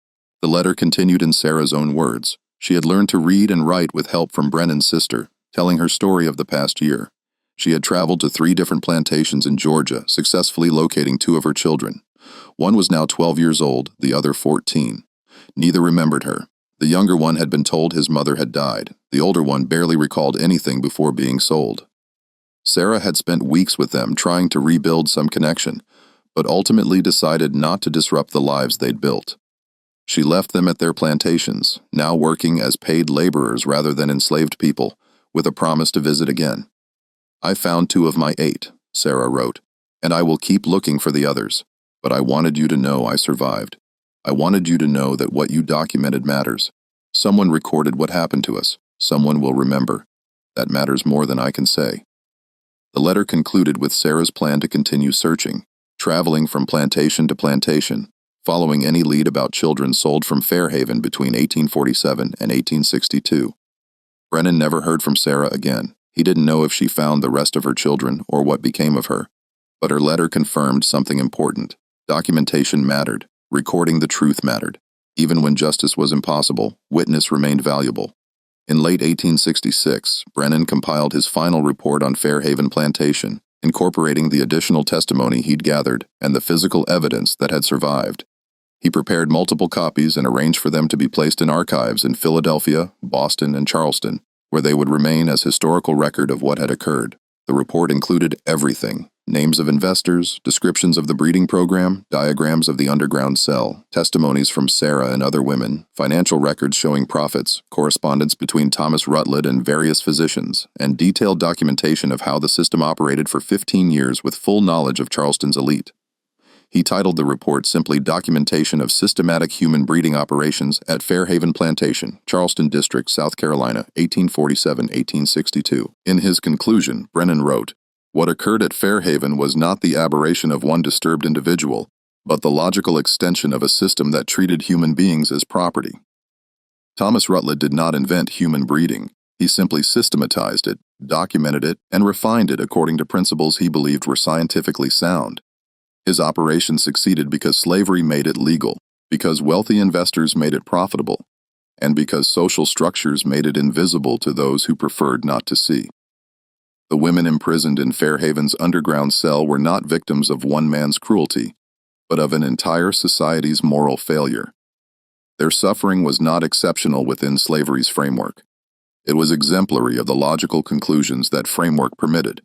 S1: The letter continued in Sarah's own words. She had learned to read and write with help from Brennan's sister, telling her story of the past year. She had traveled to 3 different plantations in Georgia, successfully locating 2 of her children. One was now 12 years old, the other 14. Neither remembered her. The younger one had been told his mother had died. The older one barely recalled anything before being sold. Sarah had spent weeks with them trying to rebuild some connection, but ultimately decided not to disrupt the lives they'd built. She left them at their plantations, now working as paid laborers rather than enslaved people, with a promise to visit again. "I found 2 of my 8, Sarah wrote, "and I will keep looking for the others. But I wanted you to know I survived. I wanted you to know that what you documented matters. Someone recorded what happened to us. Someone will remember. That matters more than I can say." The letter concluded with Sarah's plan to continue searching, traveling from plantation to plantation, following any lead about children sold from Fair Haven between 1847 and 1862. Brennan never heard from Sarah again. He didn't know if she found the rest of her children or what became of her. But her letter confirmed something important. Documentation mattered. Recording the truth mattered. Even when justice was impossible, witness remained valuable. In late 1866, Brennan compiled his final report on Fair Haven Plantation, incorporating the additional testimony he'd gathered and the physical evidence that had survived. He prepared multiple copies and arranged for them to be placed in archives in Philadelphia, Boston, and Charleston, where they would remain as historical record of what had occurred. The report included everything: names of investors, descriptions of the breeding program, diagrams of the underground cell, testimonies from Sarah and other women, financial records showing profits, correspondence between Thomas Rutledge and various physicians, and detailed documentation of how the system operated for 15 years with full knowledge of Charleston's elite. He titled the report simply Documentation of Systematic Human Breeding Operations at Fair Haven Plantation, Charleston District, South Carolina, 1847-1862. In his conclusion, Brennan wrote, "What occurred at Fair Haven was not the aberration of one disturbed individual, but the logical extension of a system that treated human beings as property." Thomas Rutledge did not invent human breeding. He simply systematized it, documented it, and refined it according to principles he believed were scientifically sound. His operation succeeded because slavery made it legal, because wealthy investors made it profitable, and because social structures made it invisible to those who preferred not to see. The women imprisoned in Fair Haven's underground cell were not victims of one man's cruelty, but of an entire society's moral failure. Their suffering was not exceptional within slavery's framework. It was exemplary of the logical conclusions that framework permitted.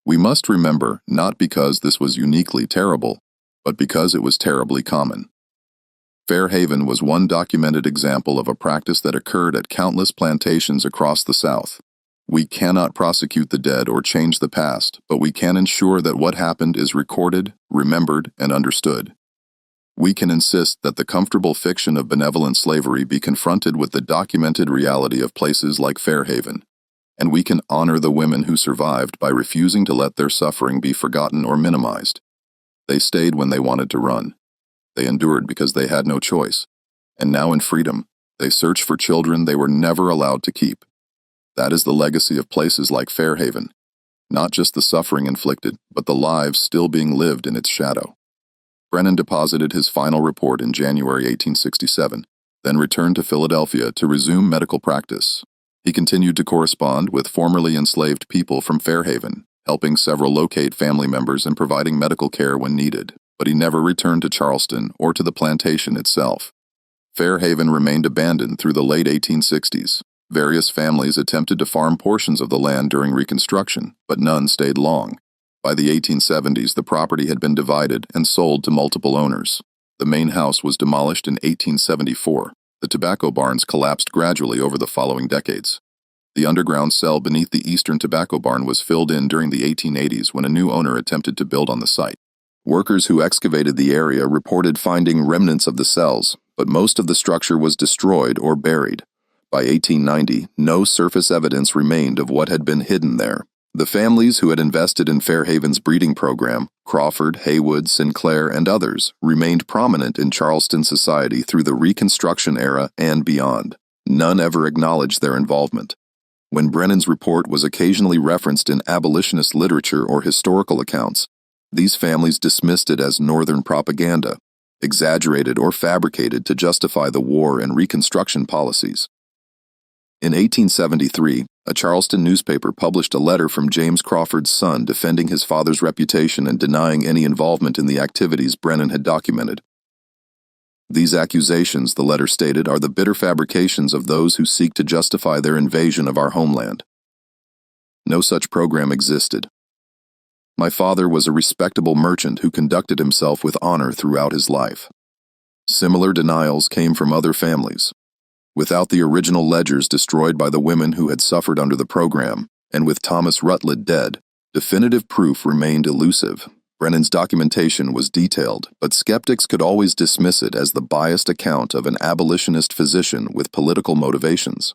S1: We must remember, not because this was uniquely terrible, but because it was terribly common. Fair Haven was one documented example of a practice that occurred at countless plantations across the South. We cannot prosecute the dead or change the past, but we can ensure that what happened is recorded, remembered, and understood. We can insist that the comfortable fiction of benevolent slavery be confronted with the documented reality of places like Fair Haven. And we can honor the women who survived by refusing to let their suffering be forgotten or minimized. They stayed when they wanted to run. They endured because they had no choice. And now in freedom, they search for children they were never allowed to keep. That is the legacy of places like Fair Haven. Not just the suffering inflicted, but the lives still being lived in its shadow. Brennan deposited his final report in January 1867, then returned to Philadelphia to resume medical practice. He continued to correspond with formerly enslaved people from Fair Haven, helping several locate family members and providing medical care when needed, but he never returned to Charleston or to the plantation itself. Fair Haven remained abandoned through the late 1860s. Various families attempted to farm portions of the land during Reconstruction, but none stayed long. By the 1870s, the property had been divided and sold to multiple owners. The main house was demolished in 1874. The tobacco barns collapsed gradually over the following decades. The underground cell beneath the eastern tobacco barn was filled in during the 1880s when a new owner attempted to build on the site. Workers who excavated the area reported finding remnants of the cells, but most of the structure was destroyed or buried. By 1890, no surface evidence remained of what had been hidden there. The families who had invested in Fair Haven's breeding program, Crawford, Haywood, Sinclair, and others, remained prominent in Charleston society through the Reconstruction era and beyond. None ever acknowledged their involvement. When Brennan's report was occasionally referenced in abolitionist literature or historical accounts, these families dismissed it as Northern propaganda. exaggerated or fabricated to justify the war and Reconstruction policies. In 1873, a Charleston newspaper published a letter from James Crawford's son defending his father's reputation and denying any involvement in the activities Brennan had documented. These accusations, the letter stated, are the bitter fabrications of those who seek to justify their invasion of our homeland. No such program existed. My father was a respectable merchant who conducted himself with honor throughout his life. Similar denials came from other families. Without the original ledgers destroyed by the women who had suffered under the program, and with Thomas Rutledge dead, definitive proof remained elusive. Brennan's documentation was detailed, but skeptics could always dismiss it as the biased account of an abolitionist physician with political motivations.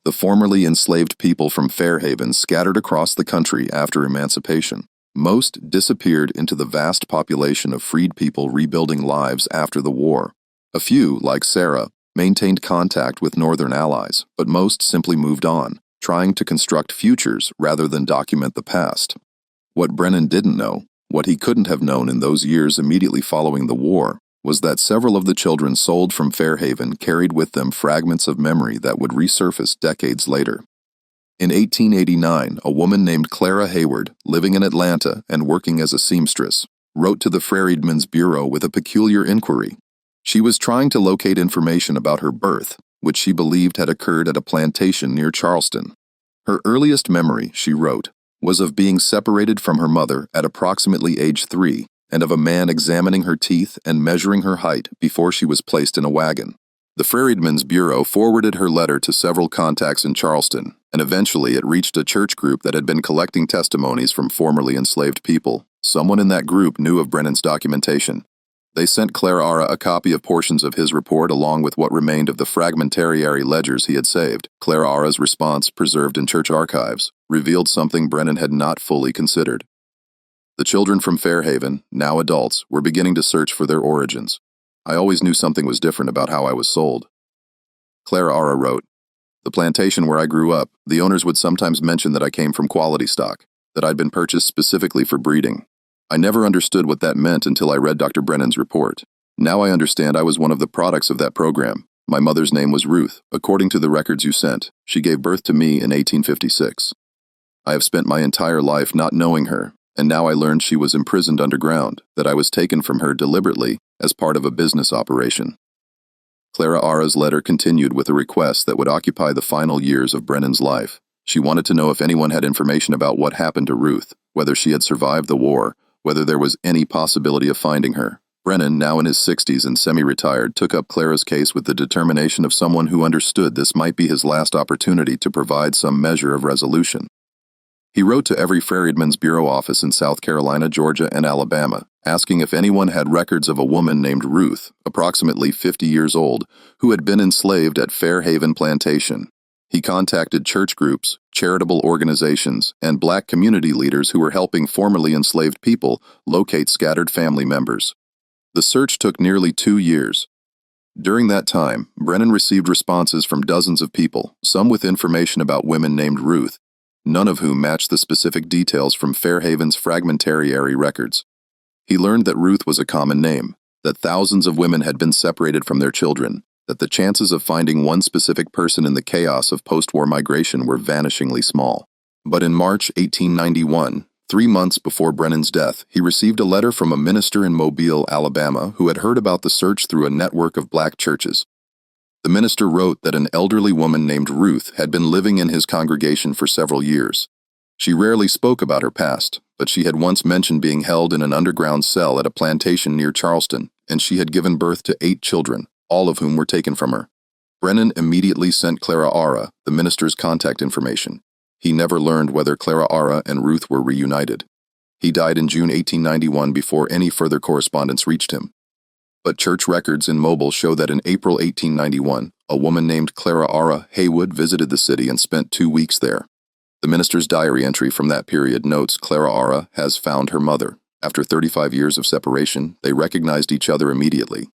S1: The formerly enslaved people from Fair Haven scattered across the country after emancipation. Most disappeared into the vast population of freed people rebuilding lives after the war. A few, like Sarah, maintained contact with Northern allies, but most simply moved on, trying to construct futures rather than document the past. What Brennan didn't know, what he couldn't have known in those years immediately following the war, was that several of the children sold from Fair Haven carried with them fragments of memory that would resurface decades later. In 1889, a woman named Clara Hayward, living in Atlanta and working as a seamstress, wrote to the Freedmen's Bureau with a peculiar inquiry. She was trying to locate information about her birth, which she believed had occurred at a plantation near Charleston. Her earliest memory, she wrote, was of being separated from her mother at approximately age 3 and of a man examining her teeth and measuring her height before she was placed in a wagon. The Freedmen's Bureau forwarded her letter to several contacts in Charleston, and eventually it reached a church group that had been collecting testimonies from formerly enslaved people. Someone in that group knew of Brennan's documentation. They sent Clara a copy of portions of his report along with what remained of the fragmentary ledgers he had saved. Clara's response, preserved in church archives, revealed something Brennan had not fully considered. The children from Fair Haven, now adults, were beginning to search for their origins. I always knew something was different about how I was sold. Clara wrote, "The plantation where I grew up, the owners would sometimes mention that I came from quality stock, that I'd been purchased specifically for breeding. I never understood what that meant until I read Dr. Brennan's report. Now I understand I was one of the products of that program. My mother's name was Ruth, according to the records you sent. She gave birth to me in 1856. I have spent my entire life not knowing her, and now I learned she was imprisoned underground, that I was taken from her deliberately as part of a business operation." Clara's letter continued with a request that would occupy the final years of Brennan's life. She wanted to know if anyone had information about what happened to Ruth, whether she had survived the war, whether there was any possibility of finding her. Brennan, now in his 60s and semi-retired, took up Clara's case with the determination of someone who understood this might be his last opportunity to provide some measure of resolution. He wrote to every Freedmen's Bureau office in South Carolina, Georgia, and Alabama, asking if anyone had records of a woman named Ruth, approximately 50 years old, who had been enslaved at Fair Haven Plantation. He contacted church groups, charitable organizations, and black community leaders who were helping formerly enslaved people locate scattered family members. The search took nearly 2 years. During that time, Brennan received responses from dozens of people, some with information about women named Ruth, none of whom matched the specific details from Fair Haven's fragmentary records. He learned that Ruth was a common name, that thousands of women had been separated from their children, that the chances of finding one specific person in the chaos of post-war migration were vanishingly small. But in March 1891, 3 months before Brennan's death, he received a letter from a minister in Mobile, Alabama, who had heard about the search through a network of black churches. The minister wrote that an elderly woman named Ruth had been living in his congregation for several years. She rarely spoke about her past, but she had once mentioned being held in an underground cell at a plantation near Charleston, and she had given birth to 8 children, all of whom were taken from her. Brennan immediately sent Clara, the minister's contact information. He never learned whether Clara and Ruth were reunited. He died in June 1891 before any further correspondence reached him. But church records in Mobile show that in April 1891, a woman named Clara Haywood visited the city and spent 2 weeks there. The minister's diary entry from that period notes Clara has found her mother. After 35 years of separation, they recognized each other immediately.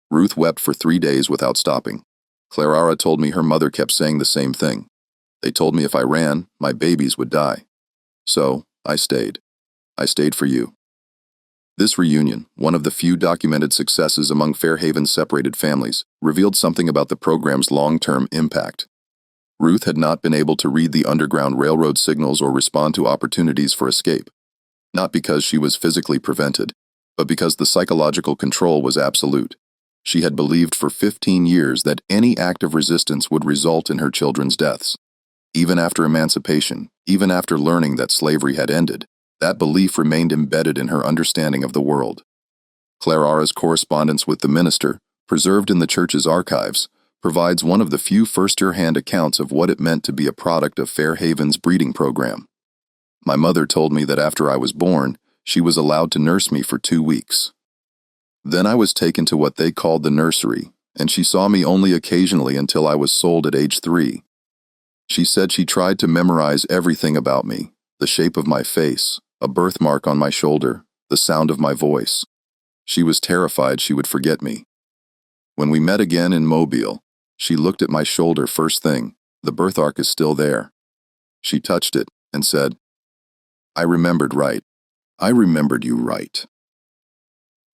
S1: Ruth wept for 3 days without stopping. Clara told me her mother kept saying the same thing. They told me if I ran, my babies would die. So, I stayed. I stayed for you. This reunion, one of the few documented successes among Fair Haven's separated families, revealed something about the program's long-term impact. Ruth had not been able to read the Underground Railroad signals or respond to opportunities for escape, not because she was physically prevented, but because the psychological control was absolute. She had believed for 15 years that any act of resistance would result in her children's deaths. Even after emancipation, even after learning that slavery had ended, that belief remained embedded in her understanding of the world. Clarara's correspondence with the minister, preserved in the church's archives, provides one of the few first-hand accounts of what it meant to be a product of Fair Haven's breeding program. My mother told me that after I was born, she was allowed to nurse me for 2 weeks. Then I was taken to what they called the nursery, and she saw me only occasionally until I was sold at age 3. She said she tried to memorize everything about me, the shape of my face, a birthmark on my shoulder, the sound of my voice. She was terrified she would forget me. When we met again in Mobile, she looked at my shoulder first thing. The birthmark is still there. She touched it and said, "I remembered right. I remembered you right."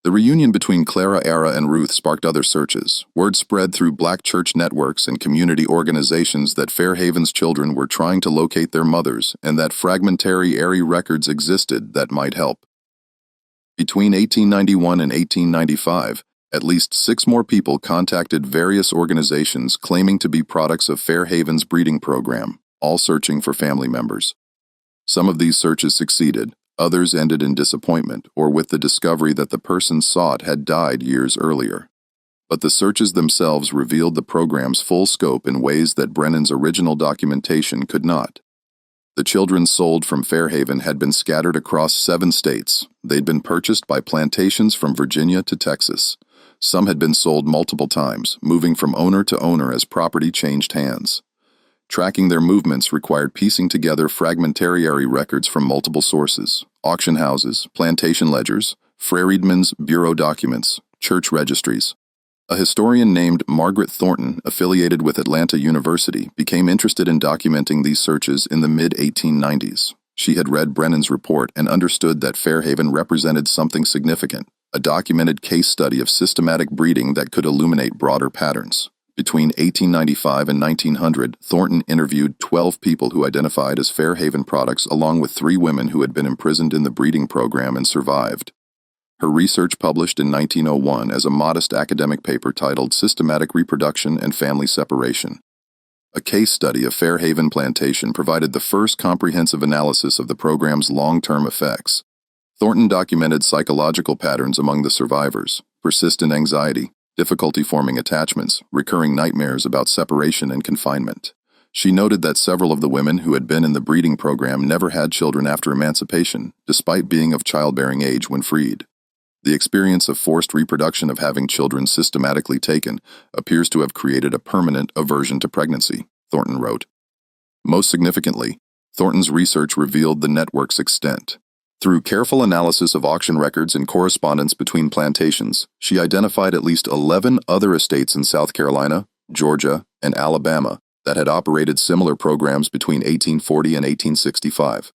S1: The reunion between Clara and Ruth sparked other searches. Word spread through black church networks and community organizations that Fair Haven's children were trying to locate their mothers and that fragmentary records existed that might help. Between 1891 and 1895, at least 6 more people contacted various organizations claiming to be products of Fair Haven's breeding program, all searching for family members. Some of these searches succeeded. Others ended in disappointment or with the discovery that the person sought had died years earlier. But the searches themselves revealed the program's full scope in ways that Brennan's original documentation could not. The children sold from Fair Haven had been scattered across 7 states. They'd been purchased by plantations from Virginia to Texas. Some had been sold multiple times, moving from owner to owner as property changed hands. Tracking their movements required piecing together fragmentary records from multiple sources: auction houses, plantation ledgers, freedmen's bureau documents, church registries. A historian named Margaret Thornton, affiliated with Atlanta University, became interested in documenting these searches in the mid-1890s. She had read Brennan's report and understood that Fair Haven represented something significant, a documented case study of systematic breeding that could illuminate broader patterns. Between 1895 and 1900, Thornton interviewed 12 people who identified as Fair Haven products along with 3 women who had been imprisoned in the breeding program and survived. Her research published in 1901 as a modest academic paper titled Systematic Reproduction and Family Separation. A case study of Fair Haven Plantation provided the first comprehensive analysis of the program's long-term effects. Thornton documented psychological patterns among the survivors: persistent anxiety, difficulty forming attachments, recurring nightmares about separation and confinement. She noted that several of the women who had been in the breeding program never had children after emancipation, despite being of childbearing age when freed. The experience of forced reproduction of having children systematically taken appears to have created a permanent aversion to pregnancy, Thornton wrote. Most significantly, Thornton's research revealed the network's extent. Through careful analysis of auction records and correspondence between plantations, she identified at least 11 other estates in South Carolina, Georgia, and Alabama that had operated similar programs between 1840 and 1865.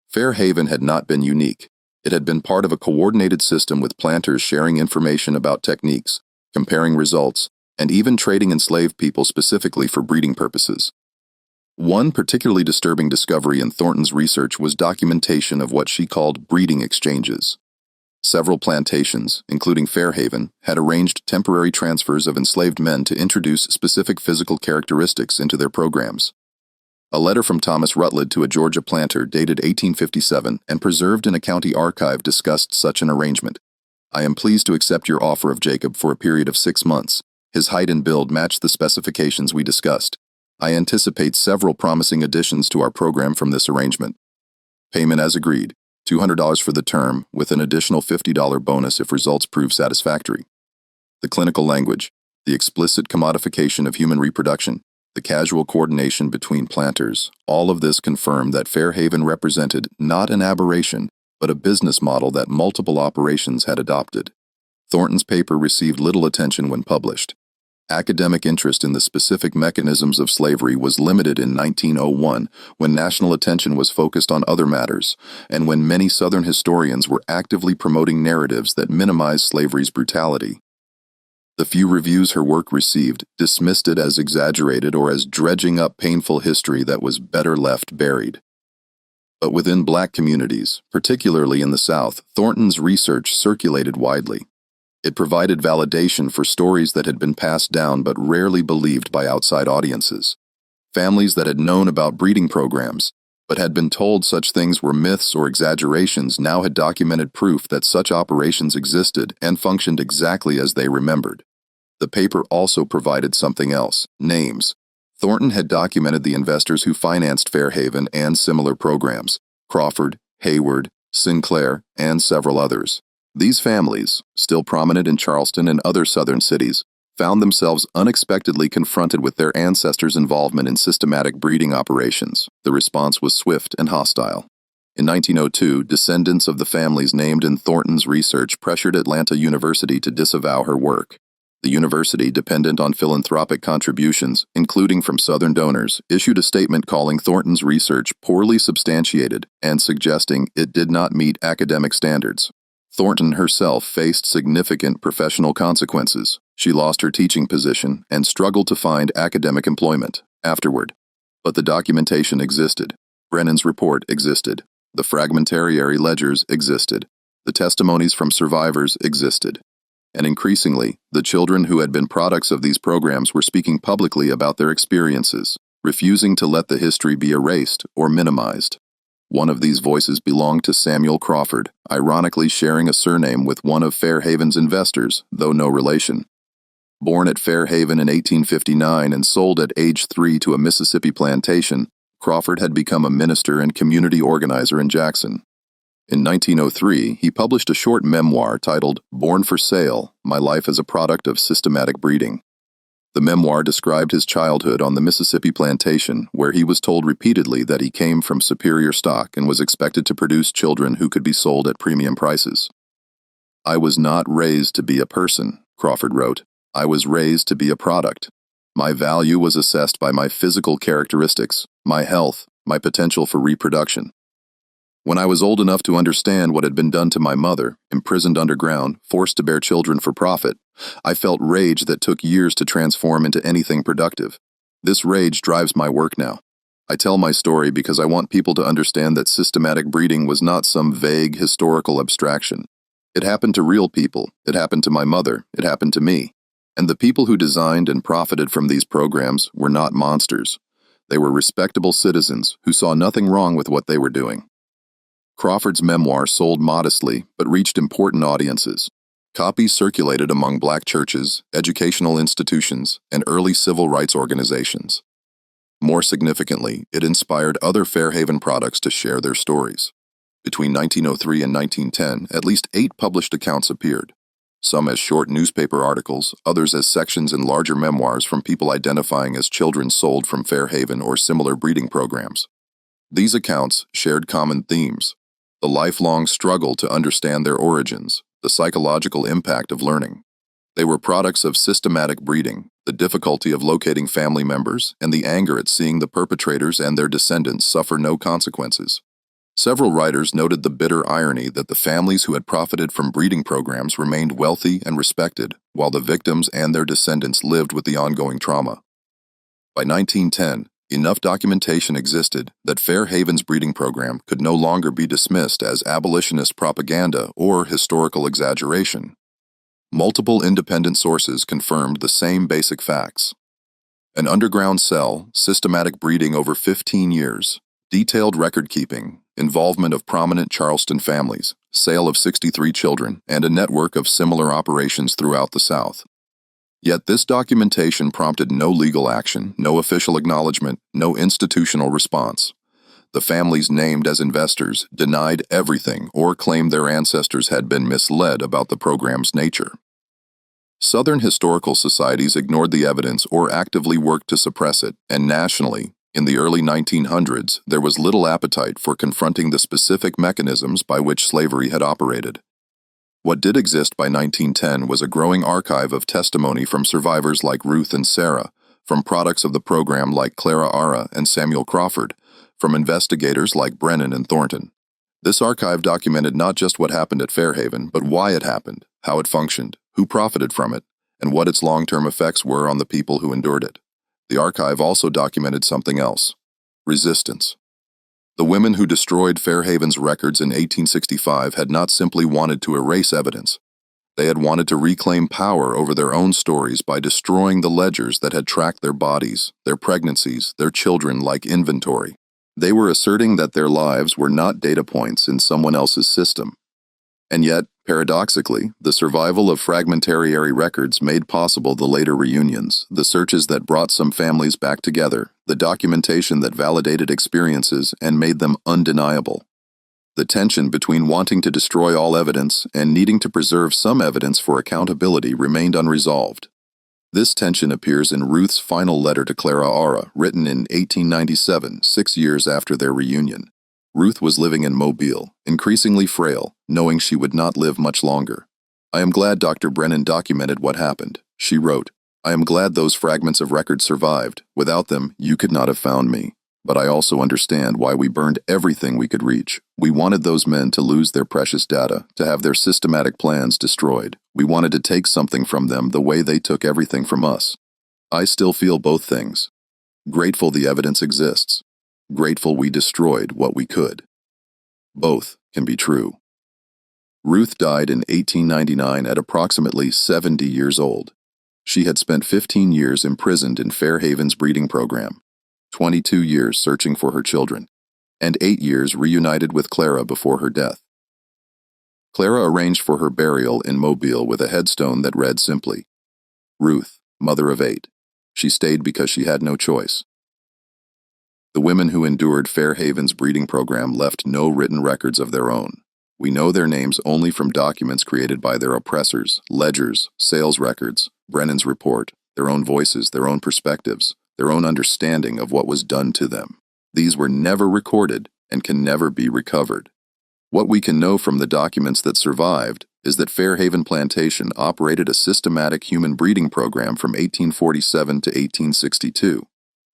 S1: Fair Haven had not been unique. It had been part of a coordinated system with planters sharing information about techniques, comparing results, and even trading enslaved people specifically for breeding purposes. One particularly disturbing discovery in Thornton's research was documentation of what she called breeding exchanges. Several plantations, including Fair Haven, had arranged temporary transfers of enslaved men to introduce specific physical characteristics into their programs. A letter from Thomas Rutledge to a Georgia planter dated 1857 and preserved in a county archive discussed such an arrangement. "I am pleased to accept your offer of Jacob for a period of 6 months. His height and build match the specifications we discussed. I anticipate several promising additions to our program from this arrangement. Payment as agreed, $200 for the term, with an additional $50 bonus if results prove satisfactory." The clinical language, the explicit commodification of human reproduction, the casual coordination between planters, all of this confirmed that Fair Haven represented not an aberration, but a business model that multiple operations had adopted. Thornton's paper received little attention when published. Academic interest in the specific mechanisms of slavery was limited in 1901, when national attention was focused on other matters, and when many Southern historians were actively promoting narratives that minimized slavery's brutality. The few reviews her work received dismissed it as exaggerated or as dredging up painful history that was better left buried. But within Black communities, particularly in the South, Thornton's research circulated widely. It provided validation for stories that had been passed down but rarely believed by outside audiences. Families that had known about breeding programs, but had been told such things were myths or exaggerations, now had documented proof that such operations existed and functioned exactly as they remembered. The paper also provided something else: names. Thornton had documented the investors who financed Fair Haven and similar programs: Crawford, Hayward, Sinclair, and several others. These families, still prominent in Charleston and other southern cities, found themselves unexpectedly confronted with their ancestors' involvement in systematic breeding operations. The response was swift and hostile. In 1902, descendants of the families named in Thornton's research pressured Atlanta University to disavow her work. The university, dependent on philanthropic contributions, including from Southern donors, issued a statement calling Thornton's research poorly substantiated and suggesting it did not meet academic standards. Thornton herself faced significant professional consequences. She lost her teaching position and struggled to find academic employment afterward. But the documentation existed. Brennan's report existed. The fragmentary ledgers existed. The testimonies from survivors existed. And increasingly, the children who had been products of these programs were speaking publicly about their experiences, refusing to let the history be erased or minimized. One of these voices belonged to Samuel Crawford, ironically sharing a surname with one of Fair Haven's investors, though no relation. Born at Fair Haven in 1859 and sold at age 3 to a Mississippi plantation, Crawford had become a minister and community organizer in Jackson. In 1903, he published a short memoir titled Born for Sale: My Life as a Product of Systematic Breeding. The memoir described his childhood on the Mississippi plantation, where he was told repeatedly that he came from superior stock and was expected to produce children who could be sold at premium prices. "I was not raised to be a person," Crawford wrote. "I was raised to be a product. My value was assessed by my physical characteristics, my health, my potential for reproduction. When I was old enough to understand what had been done to my mother, imprisoned underground, forced to bear children for profit, I felt rage that took years to transform into anything productive. This rage drives my work now. I tell my story because I want people to understand that systematic breeding was not some vague historical abstraction. It happened to real people. It happened to my mother. It happened to me. And the people who designed and profited from these programs were not monsters. They were respectable citizens who saw nothing wrong with what they were doing." Crawford's memoir sold modestly but reached important audiences. Copies circulated among Black churches, educational institutions, and early civil rights organizations. More significantly, it inspired other Fair Haven products to share their stories. Between 1903 and 1910, at least 8 published accounts appeared, some as short newspaper articles, others as sections in larger memoirs from people identifying as children sold from Fair Haven or similar breeding programs. These accounts shared common themes: the lifelong struggle to understand their origins, the psychological impact of learning. They were products of systematic breeding, the difficulty of locating family members, and the anger at seeing the perpetrators and their descendants suffer no consequences. Several writers noted the bitter irony that the families who had profited from breeding programs remained wealthy and respected, while the victims and their descendants lived with the ongoing trauma. By 1910, enough documentation existed that Fair Haven's breeding program could no longer be dismissed as abolitionist propaganda or historical exaggeration. Multiple independent sources confirmed the same basic facts: an underground cell, systematic breeding over 15 years, detailed record-keeping, involvement of prominent Charleston families, sale of 63 children, and a network of similar operations throughout the South. Yet this documentation prompted no legal action, no official acknowledgement, no institutional response. The families named as investors denied everything or claimed their ancestors had been misled about the program's nature. Southern historical societies ignored the evidence or actively worked to suppress it, and nationally, in the early 1900s, there was little appetite for confronting the specific mechanisms by which slavery had operated. What did exist by 1910 was a growing archive of testimony from survivors like Ruth and Sarah, from products of the program like Clara Ara and Samuel Crawford, from investigators like Brennan and Thornton. This archive documented not just what happened at Fair Haven, but why it happened, how it functioned, who profited from it, and what its long-term effects were on the people who endured it. The archive also documented something else: resistance. The women who destroyed Fair Haven's records in 1865 had not simply wanted to erase evidence. They had wanted to reclaim power over their own stories by destroying the ledgers that had tracked their bodies, their pregnancies, their children like inventory. They were asserting that their lives were not data points in someone else's system. And yet, paradoxically, the survival of fragmentary records made possible the later reunions, the searches that brought some families back together, the documentation that validated experiences and made them undeniable. The tension between wanting to destroy all evidence and needing to preserve some evidence for accountability remained unresolved. This tension appears in Ruth's final letter to Clara Ara, written in 1897, 6 years after their reunion. Ruth was living in Mobile, increasingly frail, knowing she would not live much longer. "I am glad Dr. Brennan documented what happened," she wrote. "I am glad those fragments of record survived. Without them, you could not have found me. But I also understand why we burned everything we could reach. We wanted those men to lose their precious data, to have their systematic plans destroyed. We wanted to take something from them the way they took everything from us. I still feel both things. Grateful the evidence exists. Grateful we destroyed what we could. Both can be true." Ruth died in 1899 at approximately 70 years old. She had spent 15 years imprisoned in Fair Haven's breeding program, 22 years searching for her children, and 8 years reunited with Clara before her death. Clara arranged for her burial in Mobile with a headstone that read simply, "Ruth, mother of 8. She stayed because she had no choice." The women who endured Fair Haven's breeding program left no written records of their own. We know their names only from documents created by their oppressors, ledgers, sales records, Brennan's report, their own voices, their own perspectives, their own understanding of what was done to them. These were never recorded and can never be recovered. What we can know from the documents that survived is that Fair Haven Plantation operated a systematic human breeding program from 1847 to 1862,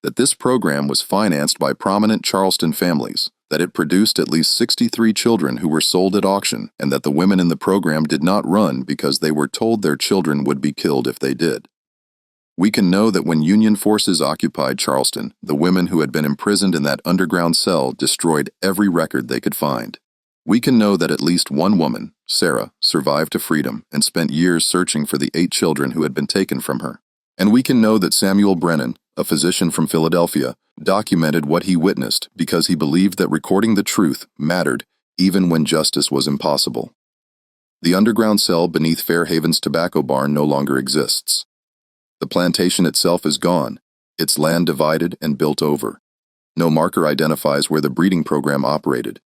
S1: that this program was financed by prominent Charleston families, that it produced at least 63 children who were sold at auction, and that the women in the program did not run because they were told their children would be killed if they did. We can know that when Union forces occupied Charleston, the women who had been imprisoned in that underground cell destroyed every record they could find. We can know that at least one woman, Sarah, survived to freedom and spent years searching for the 8 children who had been taken from her. And we can know that Samuel Brennan, a physician from Philadelphia, documented what he witnessed because he believed that recording the truth mattered even when justice was impossible. The underground cell beneath Fair Haven's tobacco barn no longer exists. The plantation itself is gone, its land divided and built over. No marker identifies where the breeding program operated.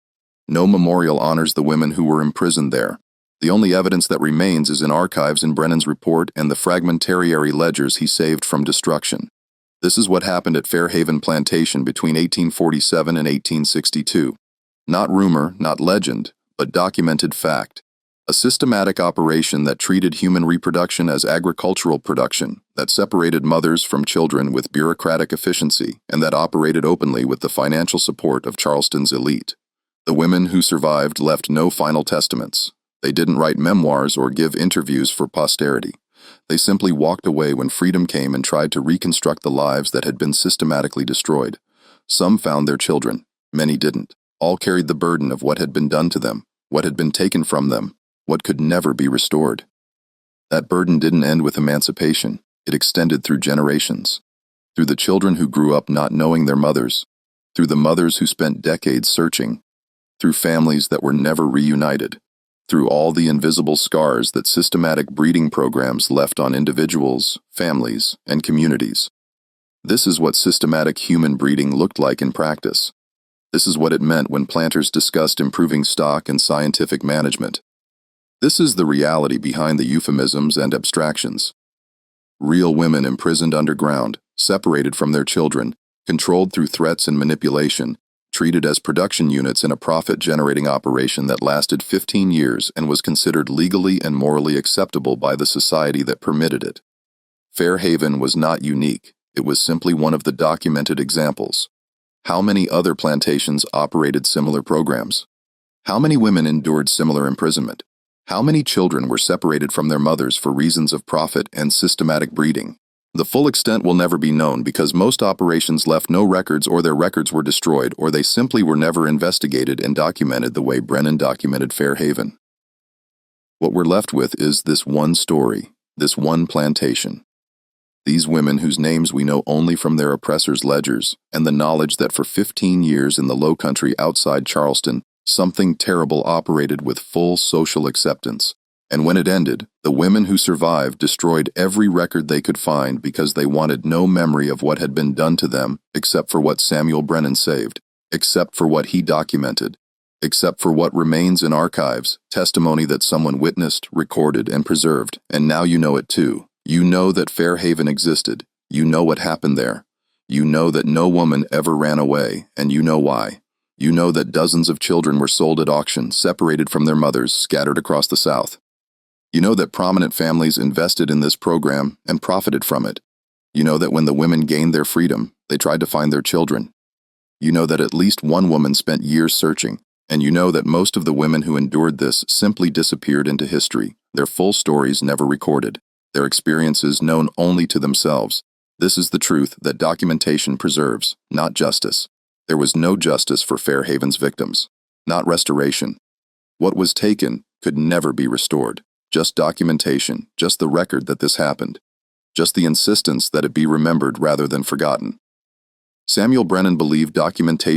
S1: No memorial honors the women who were imprisoned there. The only evidence that remains is in archives in Brennan's report and the fragmentary ledgers he saved from destruction. This is what happened at Fair Haven Plantation between 1847 and 1862. Not rumor, not legend, but documented fact. A systematic operation that treated human reproduction as agricultural production, that separated mothers from children with bureaucratic efficiency, and that operated openly with the financial support of Charleston's elite. The women who survived left no final testaments. They didn't write memoirs or give interviews for posterity. They simply walked away when freedom came and tried to reconstruct the lives that had been systematically destroyed. Some found their children, many didn't. All carried the burden of what had been done to them, what had been taken from them, what could never be restored. That burden didn't end with emancipation. It extended through generations. Through the children who grew up not knowing their mothers, through the mothers who spent decades searching, through families that were never reunited, through all the invisible scars that systematic breeding programs left on individuals, families, and communities. This is what systematic human breeding looked like in practice. This is what it meant when planters discussed improving stock and scientific management. This is the reality behind the euphemisms and abstractions. Real women imprisoned underground, separated from their children, controlled through threats and manipulation, treated as production units in a profit-generating operation that lasted 15 years and was considered legally and morally acceptable by the society that permitted it. Fair Haven was not unique, it was simply one of the documented examples. How many other plantations operated similar programs? How many women endured similar imprisonment? How many children were separated from their mothers for reasons of profit and systematic breeding? The full extent will never be known because most operations left no records, or their records were destroyed, or they simply were never investigated and documented the way Brennan documented Fair Haven. What we're left with is this one story, this one plantation. These women whose names we know only from their oppressors' ledgers, and the knowledge that for 15 years in the low country outside Charleston, something terrible operated with full social acceptance. And when it ended, the women who survived destroyed every record they could find because they wanted no memory of what had been done to them except for what Samuel Brennan saved, except for what he documented, except for what remains in archives, testimony that someone witnessed, recorded, and preserved. And now you know it too. You know that Fair Haven existed. You know what happened there. You know that no woman ever ran away, and you know why. You know that dozens of children were sold at auction, separated from their mothers, scattered across the South. You know that prominent families invested in this program and profited from it. You know that when the women gained their freedom, they tried to find their children. You know that at least one woman spent years searching, and you know that most of the women who endured this simply disappeared into history, their full stories never recorded, their experiences known only to themselves. This is the truth that documentation preserves, not justice. There was no justice for Fair Haven's victims, not restoration. What was taken could never be restored. Just documentation, just the record that this happened, just the insistence that it be remembered rather than forgotten. Samuel Brennan believed documentation